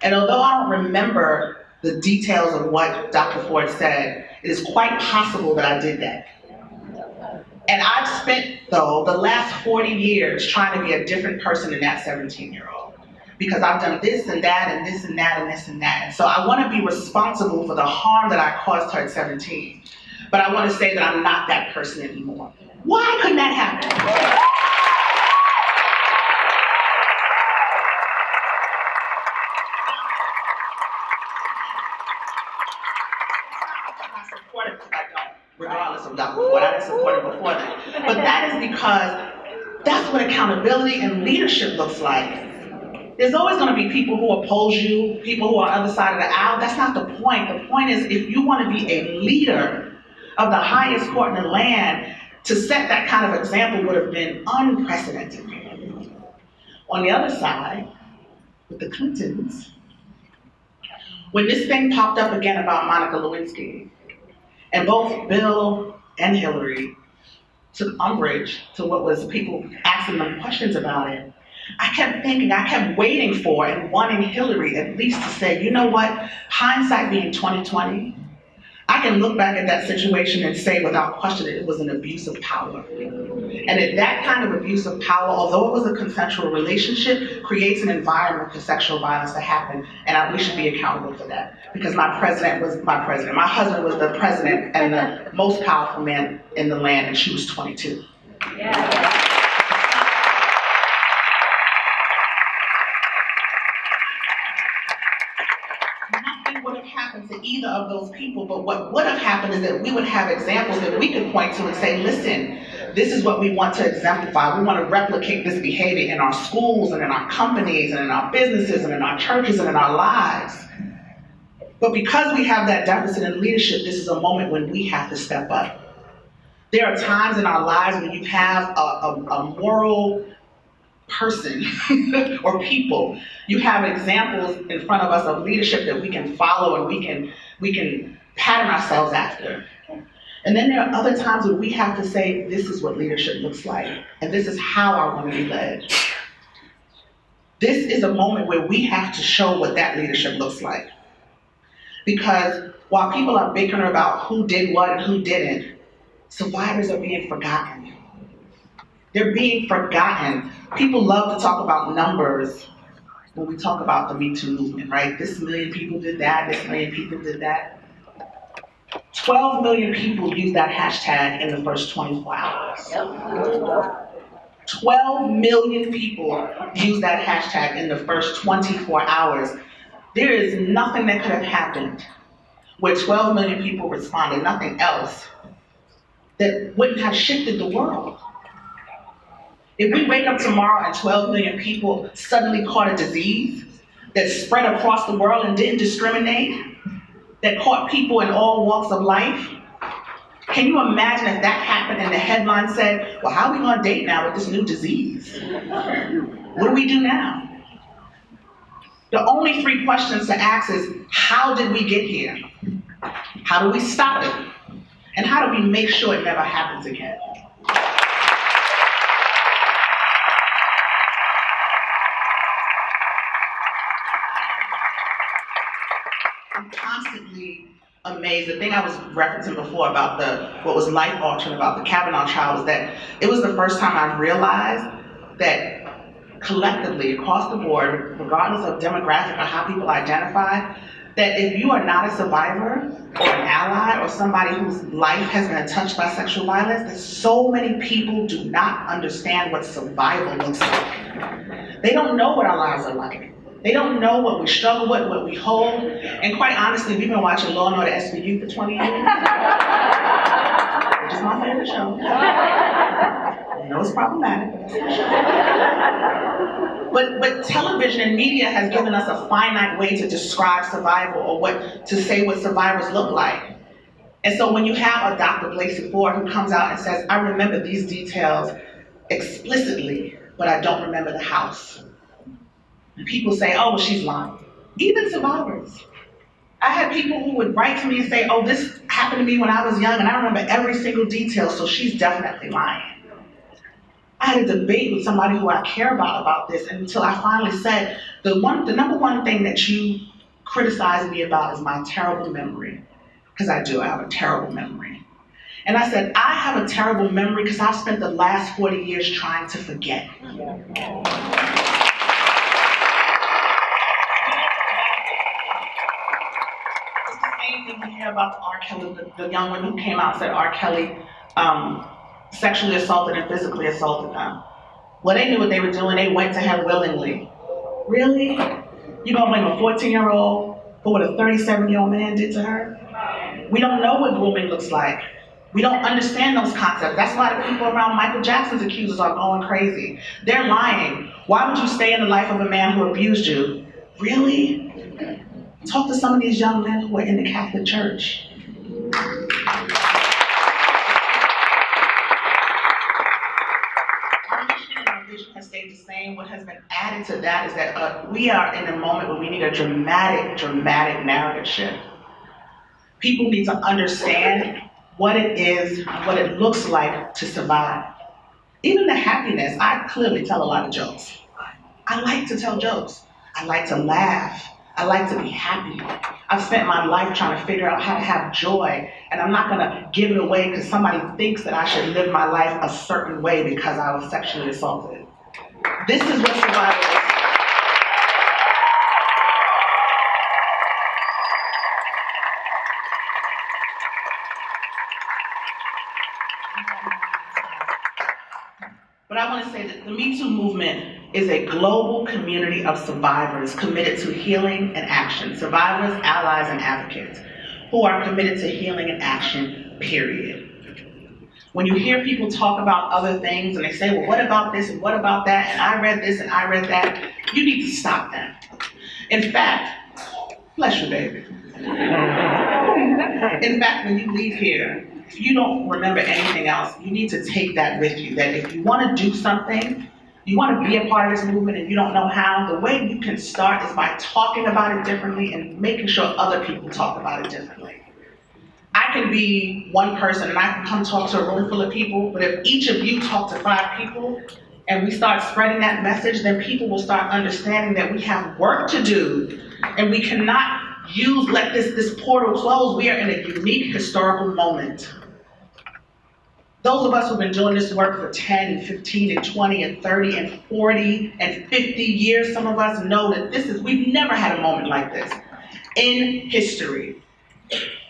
And although I don't remember the details of what Dr. Ford said, it is quite possible that I did that. And I've spent, though, the last 40 years trying to be a different person than that 17-year-old. Because I've done this and that and this and that and this and that. And so I want to be responsible for the harm that I caused her at 17. But I want to say that I'm not that person anymore. Why couldn't that happen? regardless of Dr. Ford. I didn't support it before that. But that is because that's what accountability and leadership looks like. There's always going to be people who oppose you, people who are on the other side of the aisle. That's not the point. The point is, if you want to be a leader of the highest court in the land, to set that kind of example would have been unprecedented. On the other side, with the Clintons, when this thing popped up again about Monica Lewinsky, and both Bill and Hillary took umbrage to what was people asking them questions about it, I kept thinking, I kept waiting for and wanting Hillary at least to say, you know what, hindsight being 2020, I can look back at that situation and say without question that it was an abuse of power. And that kind of abuse of power, although it was a consensual relationship, creates an environment for sexual violence to happen, and we should be accountable for that. Because my president was my president. My husband was the president and the most powerful man in the land, and she was 22. Yeah. Nothing would have happened to either of those people, but what would have happened is that we would have examples that we could point to and say, listen, this is what we want to exemplify. We want to replicate this behavior in our schools and in our companies and in our businesses and in our churches and in our lives. But because we have that deficit in leadership, this is a moment when we have to step up. There are times in our lives when you have a moral person or people, you have examples in front of us of leadership that we can follow and we can pattern ourselves after. And then there are other times when we have to say, this is what leadership looks like, and this is how I want to be led. This is a moment where we have to show what that leadership looks like. Because while people are bickering about who did what and who didn't, survivors are being forgotten. They're being forgotten. People love to talk about numbers when we talk about the Me Too movement, right? This million people did that, this million people did that. 12 million people used that hashtag in the first 24 hours. 12 million people used that hashtag in the first 24 hours. There is nothing that could have happened where 12 million people responded, nothing else, that wouldn't have shifted the world. If we wake up tomorrow and 12 million people suddenly caught a disease that spread across the world and didn't discriminate, that caught people in all walks of life, can you imagine if that happened and the headline said, well, how are we going to date now with this new disease? What do we do now? The only three questions to ask is, how did we get here? How do we stop it? And how do we make sure it never happens again? I'm constantly amazed. The thing I was referencing before about what was life-altering about the Kavanaugh trial was that it was the first time I realized that collectively, across the board, regardless of demographic or how people identify, that if you are not a survivor or an ally or somebody whose life has been touched by sexual violence, that so many people do not understand what survival looks like. They don't know what our lives are like. They don't know what we struggle with, what we hold. And quite honestly, we've been watching Law & Order SVU for 20 years. Which is my favorite show. I know it's problematic, but that's my show. But television and media has given us a finite way to describe survival or to say what survivors look like. And so when you have a Dr. Blasey Ford who comes out and says, I remember these details explicitly, but I don't remember the house. And people say, oh, well, she's lying. Even survivors. I had people who would write to me and say, oh, this happened to me when I was young and I remember every single detail, so she's definitely lying. I had a debate with somebody who I care about this until I finally said, the number one thing that you criticize me about is my terrible memory. Because I do, I have a terrible memory. And I said, I have a terrible memory because I've spent the last 40 years trying to forget. We hear about R. Kelly, the young woman who came out and said R. Kelly sexually assaulted and physically assaulted them. Well, they knew what they were doing. They went to him willingly. Really? You gonna blame a 14-year-old for what a 37-year-old man did to her? We don't know what grooming looks like. We don't understand those concepts. That's why the people around Michael Jackson's accusers are going crazy. They're lying. Why would you stay in the life of a man who abused you? Really? Talk to some of these young men who are in the Catholic Church. Our mission and our vision has stayed the same. What has been added to that is that we are in a moment where we need a dramatic narrative shift. People need to understand what it is, what it looks like to survive. Even the happiness, I clearly tell a lot of jokes. I like to tell jokes. I like to laugh. I like to be happy. I've spent my life trying to figure out how to have joy, and I'm not gonna give it away because somebody thinks that I should live my life a certain way because I was sexually assaulted. This is what survival is. But I want to say that the Me Too movement is a global community of survivors committed to healing and action. Survivors, allies, and advocates who are committed to healing and action, period. When you hear people talk about other things and they say, well, what about this and what about that, and I read this and I read that, you need to stop that. In fact, bless you, baby. In fact, when you leave here, if you don't remember anything else, you need to take that with you, that if you want to do something, you want to be a part of this movement and you don't know how, the way you can start is by talking about it differently and making sure other people talk about it differently. I can be one person and I can come talk to a room full of people, but if each of you talk to 5 people and we start spreading that message, then people will start understanding that we have work to do and we cannot let this portal close. We are in a unique historical moment. Those of us who've been doing this work for 10 and 15 and 20 and 30 and 40 and 50 years, some of us know that we've never had a moment like this in history.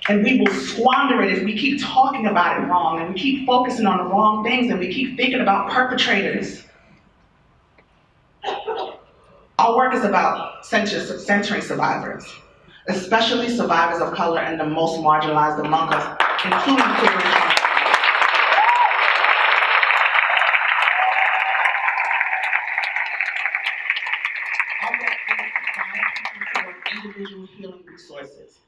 And we will squander it if we keep talking about it wrong and we keep focusing on the wrong things and we keep thinking about perpetrators. Our work is about centering survivors, especially survivors of color and the most marginalized among us, including queer and trans. Individual healing resources.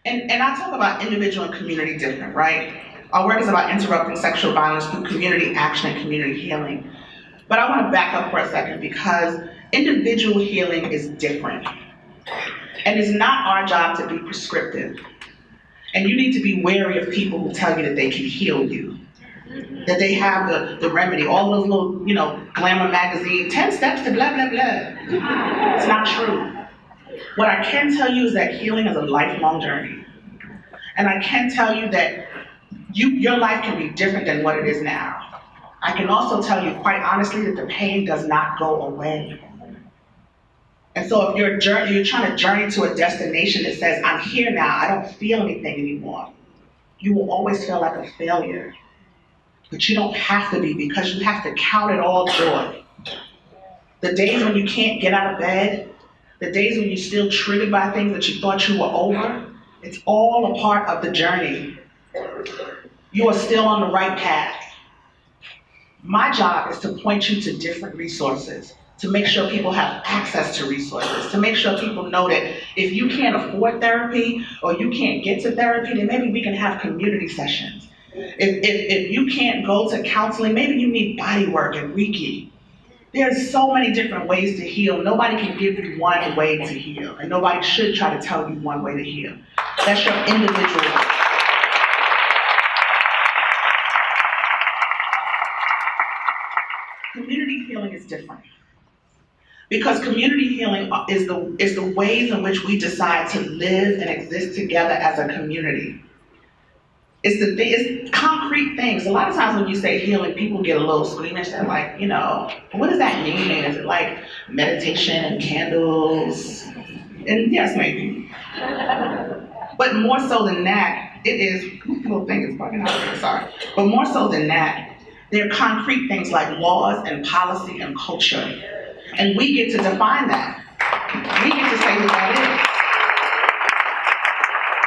And I talk about individual and community different, right? Our work is about interrupting sexual violence through community action and community healing. But I want to back up for a second because individual healing is different. And it's not our job to be prescriptive. And you need to be wary of people who tell you that they can heal you, that they have the remedy, all those little, glamour magazine, 10 steps to blah, blah, blah. It's not true. What I can tell you is that healing is a lifelong journey. And I can tell you that your life can be different than what it is now. I can also tell you quite honestly that the pain does not go away. And so if you're trying to journey to a destination that says, I'm here now, I don't feel anything anymore, you will always feel like a failure. But you don't have to be, because you have to count it all joy. The days when you can't get out of bed, the days when you're still triggered by things that you thought you were over, it's all a part of the journey. You are still on the right path. My job is to point you to different resources, to make sure people have access to resources, to make sure people know that if you can't afford therapy or you can't get to therapy, then maybe we can have community sessions. If you can't go to counseling, maybe you need body work and Reiki. There's so many different ways to heal. Nobody can give you one way to heal, and nobody should try to tell you one way to heal. That's your individual way. Community healing is different. Because community healing is the ways in which we decide to live and exist together as a community. It's concrete things. A lot of times when you say healing, people get a little squeamish. They're like, what does that mean? Is it like meditation and candles? And yes, maybe. But more so than that, it is, little thing is bugging out here, sorry. But more so than that, there are concrete things like laws and policy and culture. And we get to define that. We get to say what that is.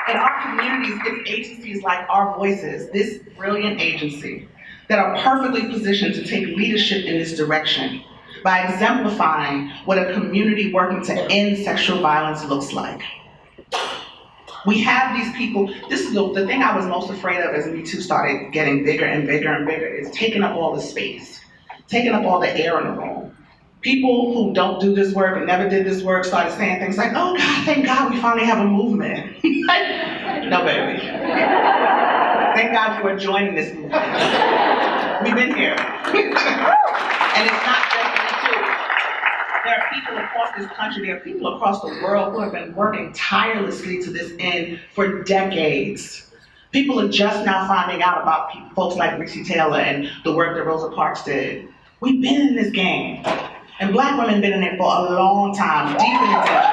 In our communities, it's agencies like Our Voices, this brilliant agency, that are perfectly positioned to take leadership in this direction by exemplifying what a community working to end sexual violence looks like. We have these people, this is the thing I was most afraid of as Me Too started getting bigger and bigger and bigger, is taking up all the space, taking up all the air in the room. People who don't do this work and never did this work started saying things like, oh God, thank God we finally have a movement. No, baby. Thank God you are joining this movement. We've been here. And it's not just Me Too. There are people across this country, there are people across the world who have been working tirelessly to this end for decades. People are just now finding out about folks like Reese Taylor and the work that Rosa Parks did. We've been in this game. And Black women have been in it for a long time, deep in intention.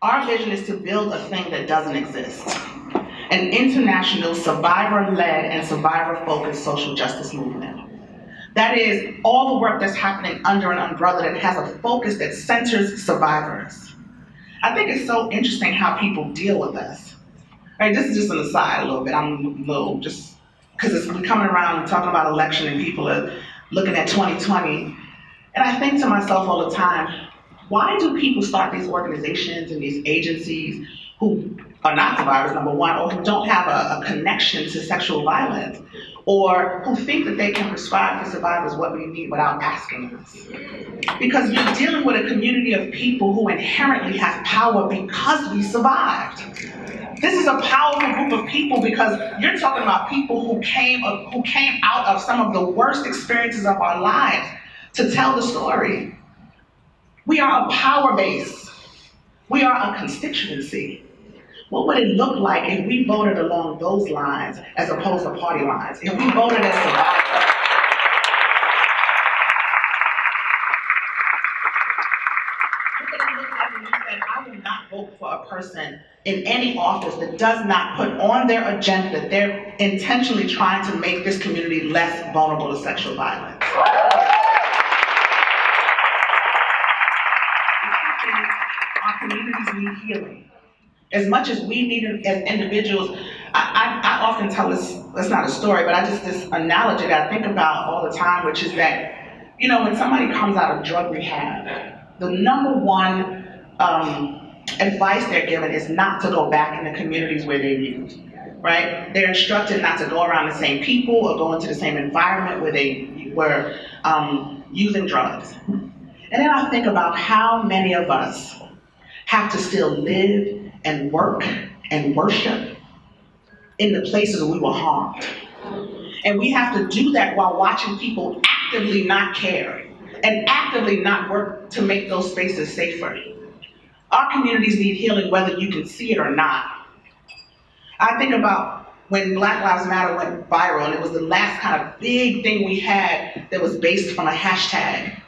Our vision is to build a thing that doesn't exist. An international survivor-led and survivor-focused social justice movement. That is, all the work that's happening under an umbrella that has a focus that centers survivors. I think it's so interesting how people deal with us. Right, this is just an aside a little bit. I'm a little just, because we're coming around and talking about election and people are looking at 2020. And I think to myself all the time, why do people start these organizations and these agencies who are not survivors, number one, or who don't have a connection to sexual violence, or who think that they can prescribe for survivors what we need without asking us? Because you're dealing with a community of people who inherently have power because we survived. This is a powerful group of people because you're talking about people who came out of some of the worst experiences of our lives to tell the story. We are a power base. We are a constituency. What would it look like if we voted along those lines as opposed to party lines? If we voted as survivors? What would it look like if you said, I will not vote for a person in any office that does not put on their agenda that they're intentionally trying to make this community less vulnerable to sexual violence? Our communities need healing. As much as we need it as individuals, I often tell this, it's not a story, but this analogy that I think about all the time, which is that, you know, when somebody comes out of drug rehab, the number one advice they're given is not to go back in the communities where they used, right? They're instructed not to go around the same people or go into the same environment where they were using drugs. And then I think about how many of us have to still live and work and worship in the places we were harmed. And we have to do that while watching people actively not care and actively not work to make those spaces safer. Our communities need healing whether you can see it or not. I think about when Black Lives Matter went viral, and it was the last kind of big thing we had that was based from a hashtag.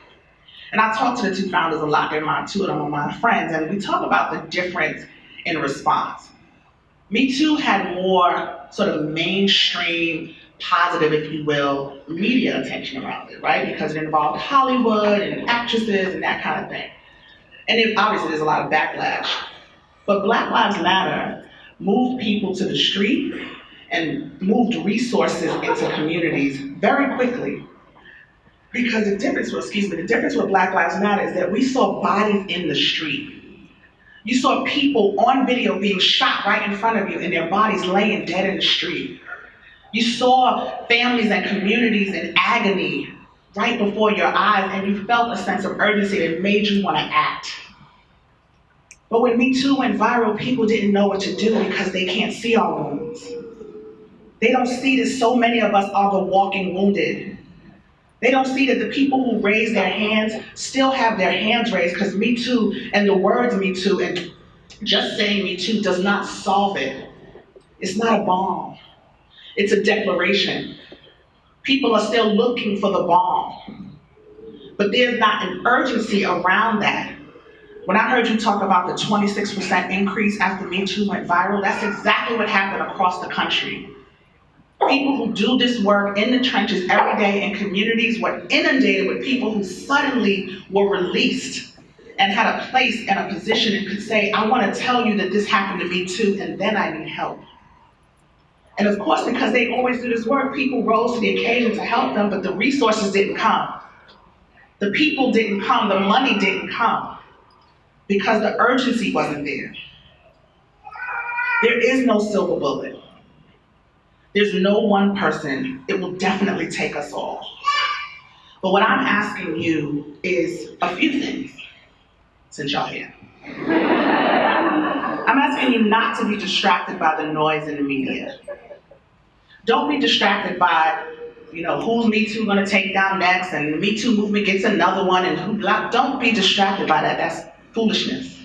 And I talked to the two founders a lot. They're two of them are my friends, and we talk about the difference in response. Me Too had more sort of mainstream, positive, if you will, media attention around it, right? Because it involved Hollywood and actresses and that kind of thing. And obviously there's a lot of backlash. But Black Lives Matter moved people to the street and moved resources into communities very quickly. Because the difference with Black Lives Matter is that we saw bodies in the street. You saw people on video being shot right in front of you and their bodies laying dead in the street. You saw families and communities in agony right before your eyes, and you felt a sense of urgency that made you want to act. But when Me Too went viral, people didn't know what to do because they can't see our wounds. They don't see that so many of us are the walking wounded. They don't see that the people who raise their hands still have their hands raised because Me Too and the words Me Too and just saying Me Too does not solve it. It's not a bomb. It's a declaration. People are still looking for the bomb. But there's not an urgency around that. When I heard you talk about the 26% increase after Me Too went viral, that's exactly what happened across the country. People who do this work in the trenches every day in communities were inundated with people who suddenly were released and had a place and a position and could say, I want to tell you that this happened to me too, and then I need help. And of course, because they always do this work, people rose to the occasion to help them, but the resources didn't come. The people didn't come, the money didn't come, because the urgency wasn't there. There is no silver bullet. There's no one person. It will definitely take us all. But what I'm asking you is a few things, since y'all here. I'm asking you not to be distracted by the noise in the media. Don't be distracted by, who's Me Too gonna take down next, and the Me Too movement gets another one, and don't be distracted by that. That's foolishness.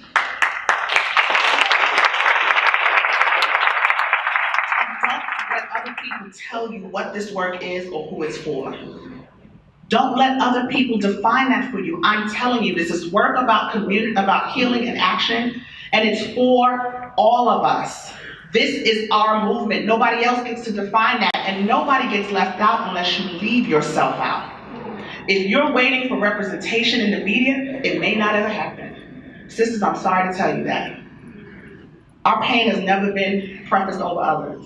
Other people tell you what this work is or who it's for. Don't let other people define that for you. I'm telling you, this is work about community, about healing and action, and it's for all of us. This is our movement. Nobody else gets to define that, and nobody gets left out unless you leave yourself out. If you're waiting for representation in the media, it may not ever happen. Sisters, I'm sorry to tell you that. Our pain has never been prefaced over others.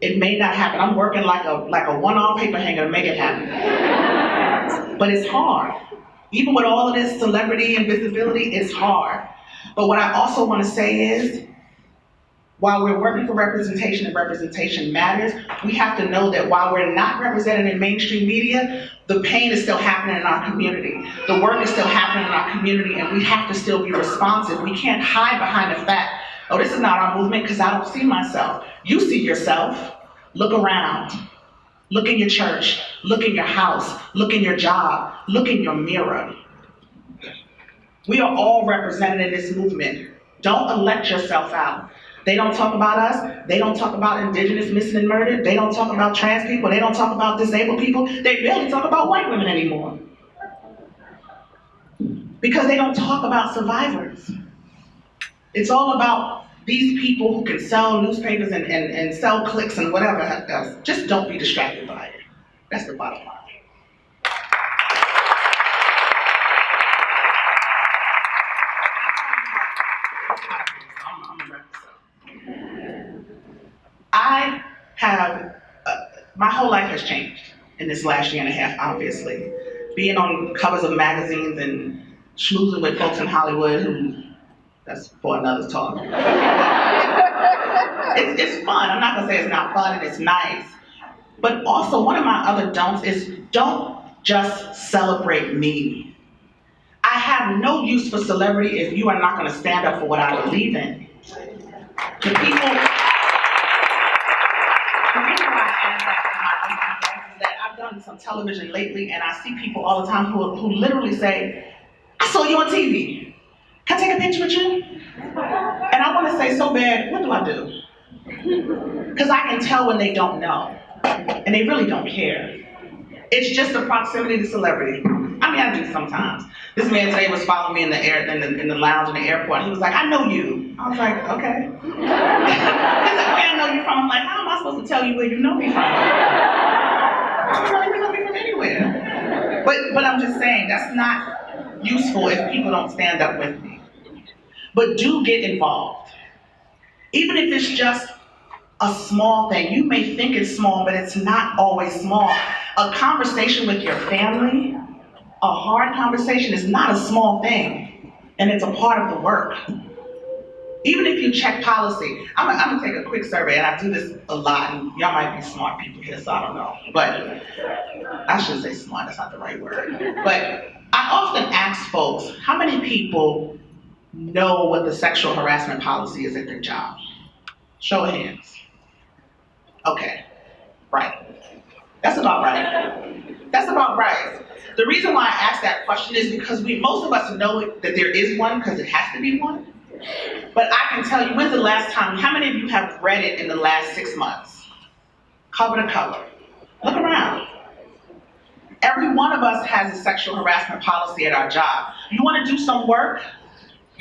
It may not happen. I'm working like a one-arm paper hanger to make it happen. But it's hard. Even with all of this celebrity and visibility, it's hard. But what I also want to say is, while we're working for representation and representation matters, we have to know that while we're not represented in mainstream media, the pain is still happening in our community. The work is still happening in our community, and we have to still be responsive. We can't hide behind the fact, oh, this is not our movement because I don't see myself. You see yourself. Look around. Look in your church. Look in your house. Look in your job. Look in your mirror. We are all represented in this movement. Don't elect yourself out. They don't talk about us. They don't talk about indigenous missing and murdered. They don't talk about trans people. They don't talk about disabled people. They barely talk about white women anymore. Because they don't talk about survivors. It's all about these people who can sell newspapers and sell clicks and whatever else. Just don't be distracted by it. That's the bottom line. I have, my whole life has changed in this last year and a half, obviously. Being on covers of magazines and schmoozing with folks in Hollywood who, that's for another talk. It's fun. I'm not gonna say it's not fun and it's nice. But also one of my other don'ts is don't just celebrate me. I have no use for celebrity if you are not gonna stand up for what I believe in. The reason why I ask that is that I've done some television lately and I see people all the time who literally say, I saw you on TV. Can I take a picture with you? And I want to say so bad, what do I do? Because I can tell when they don't know. And they really don't care. It's just the proximity to celebrity. I mean, I do sometimes. This man today was following me in the lounge in the airport. He was like, I know you. I was like, okay. He's like, where I know you from? I'm like, how am I supposed to tell you where you know me from? I don't even know me from anywhere. But I'm just saying, that's not useful if people don't stand up with me. But do get involved. Even if it's just a small thing. You may think it's small, but it's not always small. A conversation with your family, a hard conversation is not a small thing, and it's a part of the work. Even if you check policy, I'm gonna take a quick survey, and I do this a lot, and y'all might be smart people here, so I don't know. But I shouldn't say smart, that's not the right word. But I often ask folks, how many people know what the sexual harassment policy is at their job? Show of hands. Okay, right. That's about right. That's about right. The reason why I ask that question is because most of us know that there is one because it has to be one. But I can tell you, when's the last time, how many of you have read it in the last 6 months? Cover to cover. Look around. Every one of us has a sexual harassment policy at our job. You want to do some work?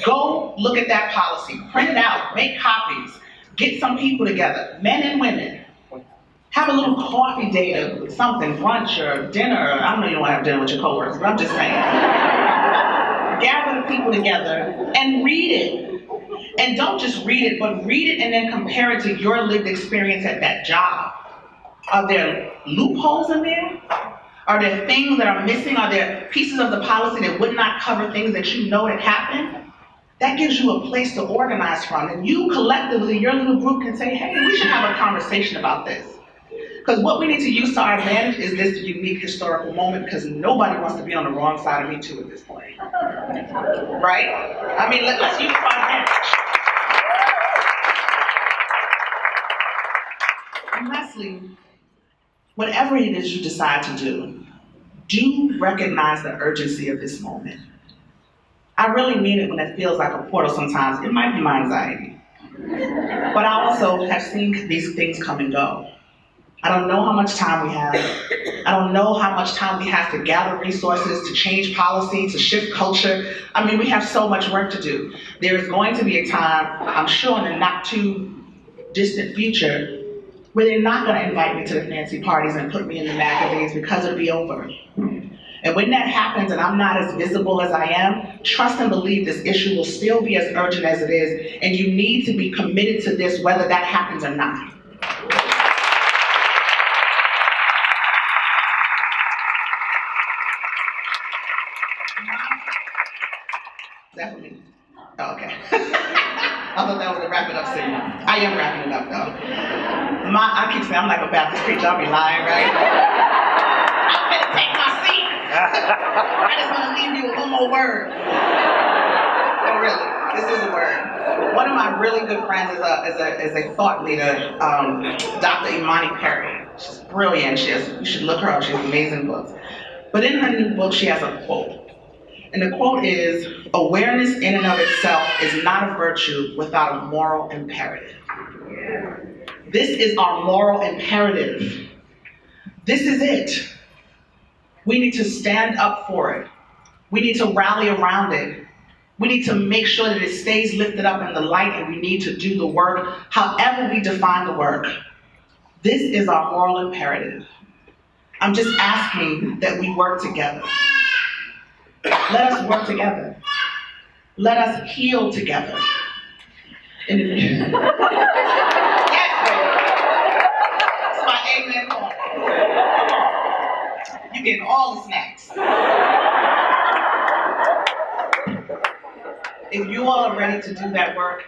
Go look at that policy. Print it out. Make copies. Get some people together, men and women. Have a little coffee date or something, brunch or dinner. I know you don't want to have dinner with your coworkers, but I'm just saying. Gather the people together and read it. And don't just read it, but read it and then compare it to your lived experience at that job. Are there loopholes in there? Are there things that are missing? Are there pieces of the policy that would not cover things that you know that happened? That gives you a place to organize from. And you collectively, your little group can say, hey, we should have a conversation about this. Because what we need to use to our advantage is this unique historical moment, because nobody wants to be on the wrong side of Me Too at this point. Right? I mean, let's use our advantage. And lastly, whatever it is you decide to do recognize the urgency of this moment. I really mean it when it feels like a portal sometimes. It might be my anxiety. But I also have seen these things come and go. I don't know how much time we have. I don't know how much time we have to gather resources, to change policy, to shift culture. I mean, we have so much work to do. There is going to be a time, I'm sure in the not too distant future, where they're not going to invite me to the fancy parties and put me in the magazines because it'll be over. And when that happens and I'm not as visible as I am, trust and believe this issue will still be as urgent as it is, and you need to be committed to this whether that happens or not. Is that for me? Oh, okay. I thought that was a wrap it up signal. I am wrapping it up though. I keep saying I'm like a Baptist preacher, I'll be lying, right? I'm gonna take my seat. I just want to leave you with one more word. Oh, really, this is a word. One of my really good friends is a thought leader, Dr. Imani Perry. She's brilliant. You should look her up. She has amazing books. But in her new book, she has a quote. And the quote is, awareness in and of itself is not a virtue without a moral imperative. This is our moral imperative. This is it. We need to stand up for it. We need to rally around it. We need to make sure that it stays lifted up in the light, and we need to do the work, however we define the work. This is our moral imperative. I'm just asking that we work together. Let us work together. Let us heal together. And if you... Yes, baby. That's my amen point. Come on. You're getting all the snacks. If you all are ready to do that work,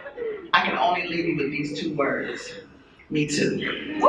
I can only leave you with these two words. Me too.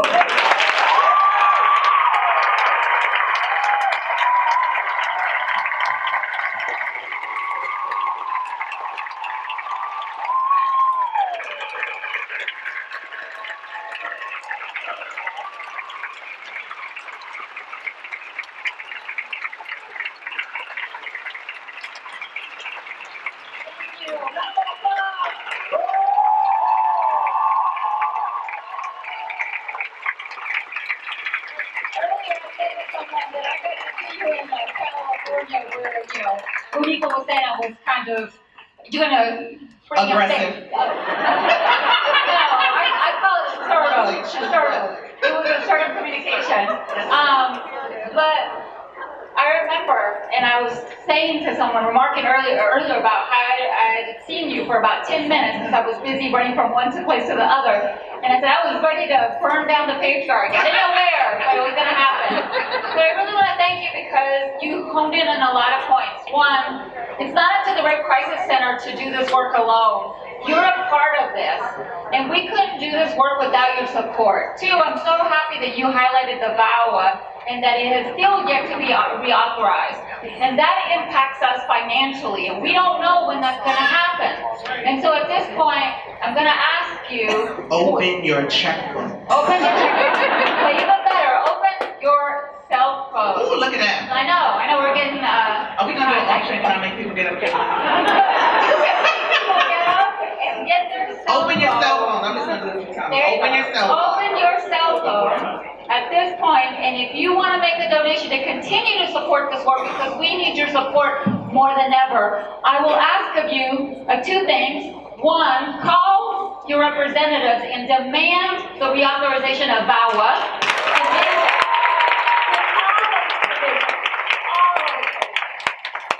Monica was saying I was kind of doing a aggressive. No, I call it assertive. It was assertive communication. But I remember, and I was saying to someone, remarking earlier about how I had seen you for about 10 minutes because I was busy running from one place to the other. And I said I was ready to burn down the patriarchy. I didn't know where, but it was going to happen. But I really want to thank you because you honed in on a lot of points. One, it's not up to the Rape Crisis Center to do this work alone. You're a part of this, and we couldn't do this work without your support. Two, I'm so happy that you highlighted the VAWA and that it has still yet to be reauthorized. And that impacts us financially, and we don't know when that's going to happen. And so at this point, I'm going to ask you... Open your checkbook. Open your checkbook. But even better, open your cell phone. Ooh, look at that. I know, we're getting... Are we going to do an auction? Can I make people get up? People get up and get their cell phone. Open your cell phone. I'm just going to do it for time. Open your cell phone. Open your cell phone at this point, and if you want to make a donation to continue to support this work, because we need your support more than ever, I will ask of you two things. One, call your representatives and demand the reauthorization of VAWA.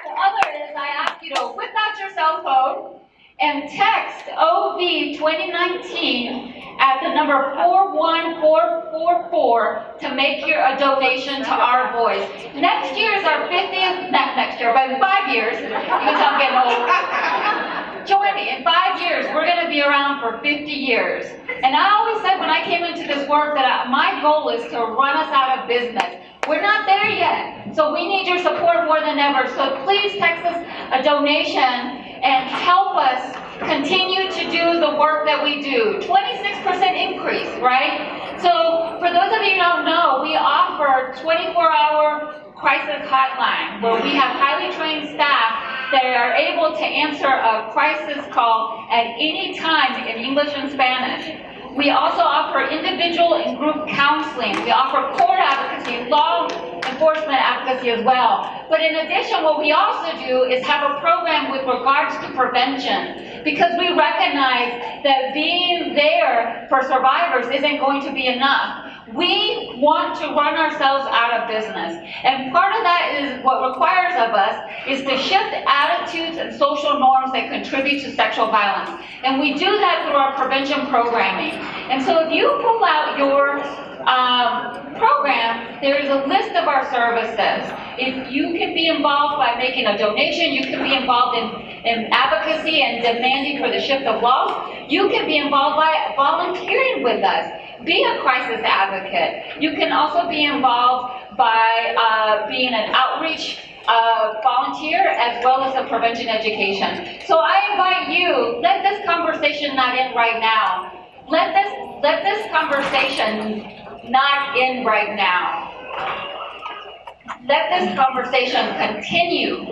The other is I ask you to whip out your cell phone and text OV 2019 at the number 41444 to make a donation to our voice. Next year is our 50th, not next year, but in 5 years, because I'm getting old. Join me, in 5 years, we're gonna be around for 50 years. And I always said when I came into this work that my goal is to run us out of business. We're not there yet, so we need your support more than ever. So please text us a donation and help us continue to do the work that we do. 26% increase, right? So for those of you who don't know, we offer 24-hour crisis hotline where we have highly trained staff that are able to answer a crisis call at any time in English and Spanish. We also offer individual and group counseling. We offer court advocacy, law enforcement advocacy as well. But in addition, what we also do is have a program with regards to prevention, because we recognize that being there for survivors isn't going to be enough. We want to run ourselves out of business. And part of that is what requires of us is to shift attitudes and social norms that contribute to sexual violence. And we do that through our prevention programming. And so if you pull out your program, there is a list of our services. If you can be involved by making a donation, you can be involved in advocacy and demanding for the shift of laws. You can be involved by volunteering with us. Be a crisis advocate. You can also be involved by being an outreach volunteer as well as a prevention education. So I invite you, let this conversation not end right now. Let this conversation not end right now. Let this conversation continue,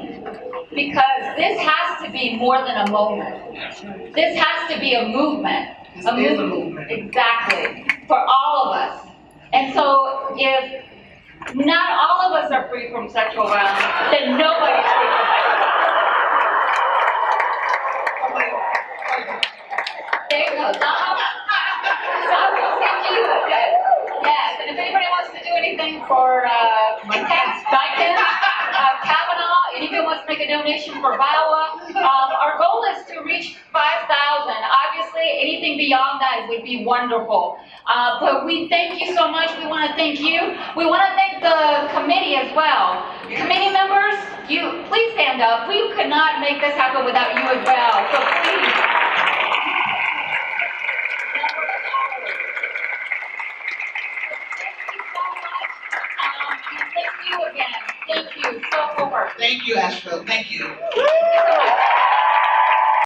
because this has to be more than a moment. This has to be a movement. This is a movement. Exactly. For all of us. And so if not all of us are free from sexual violence, then nobody is free from sexual violence. There you go. So I will send you, yes, and if anybody wants to do anything for Kavanaugh, anybody wants to make a donation for VAWA, our goal is to reach 5,000. Obviously, anything beyond that would be wonderful. But we thank you so much. We want to thank you. We want to thank the committee as well. Committee members, you please stand up. We could not make this happen without you as well. So please. Thank you again. Thank you so much. Thank you, Asheville. Thank you. Thank you so much.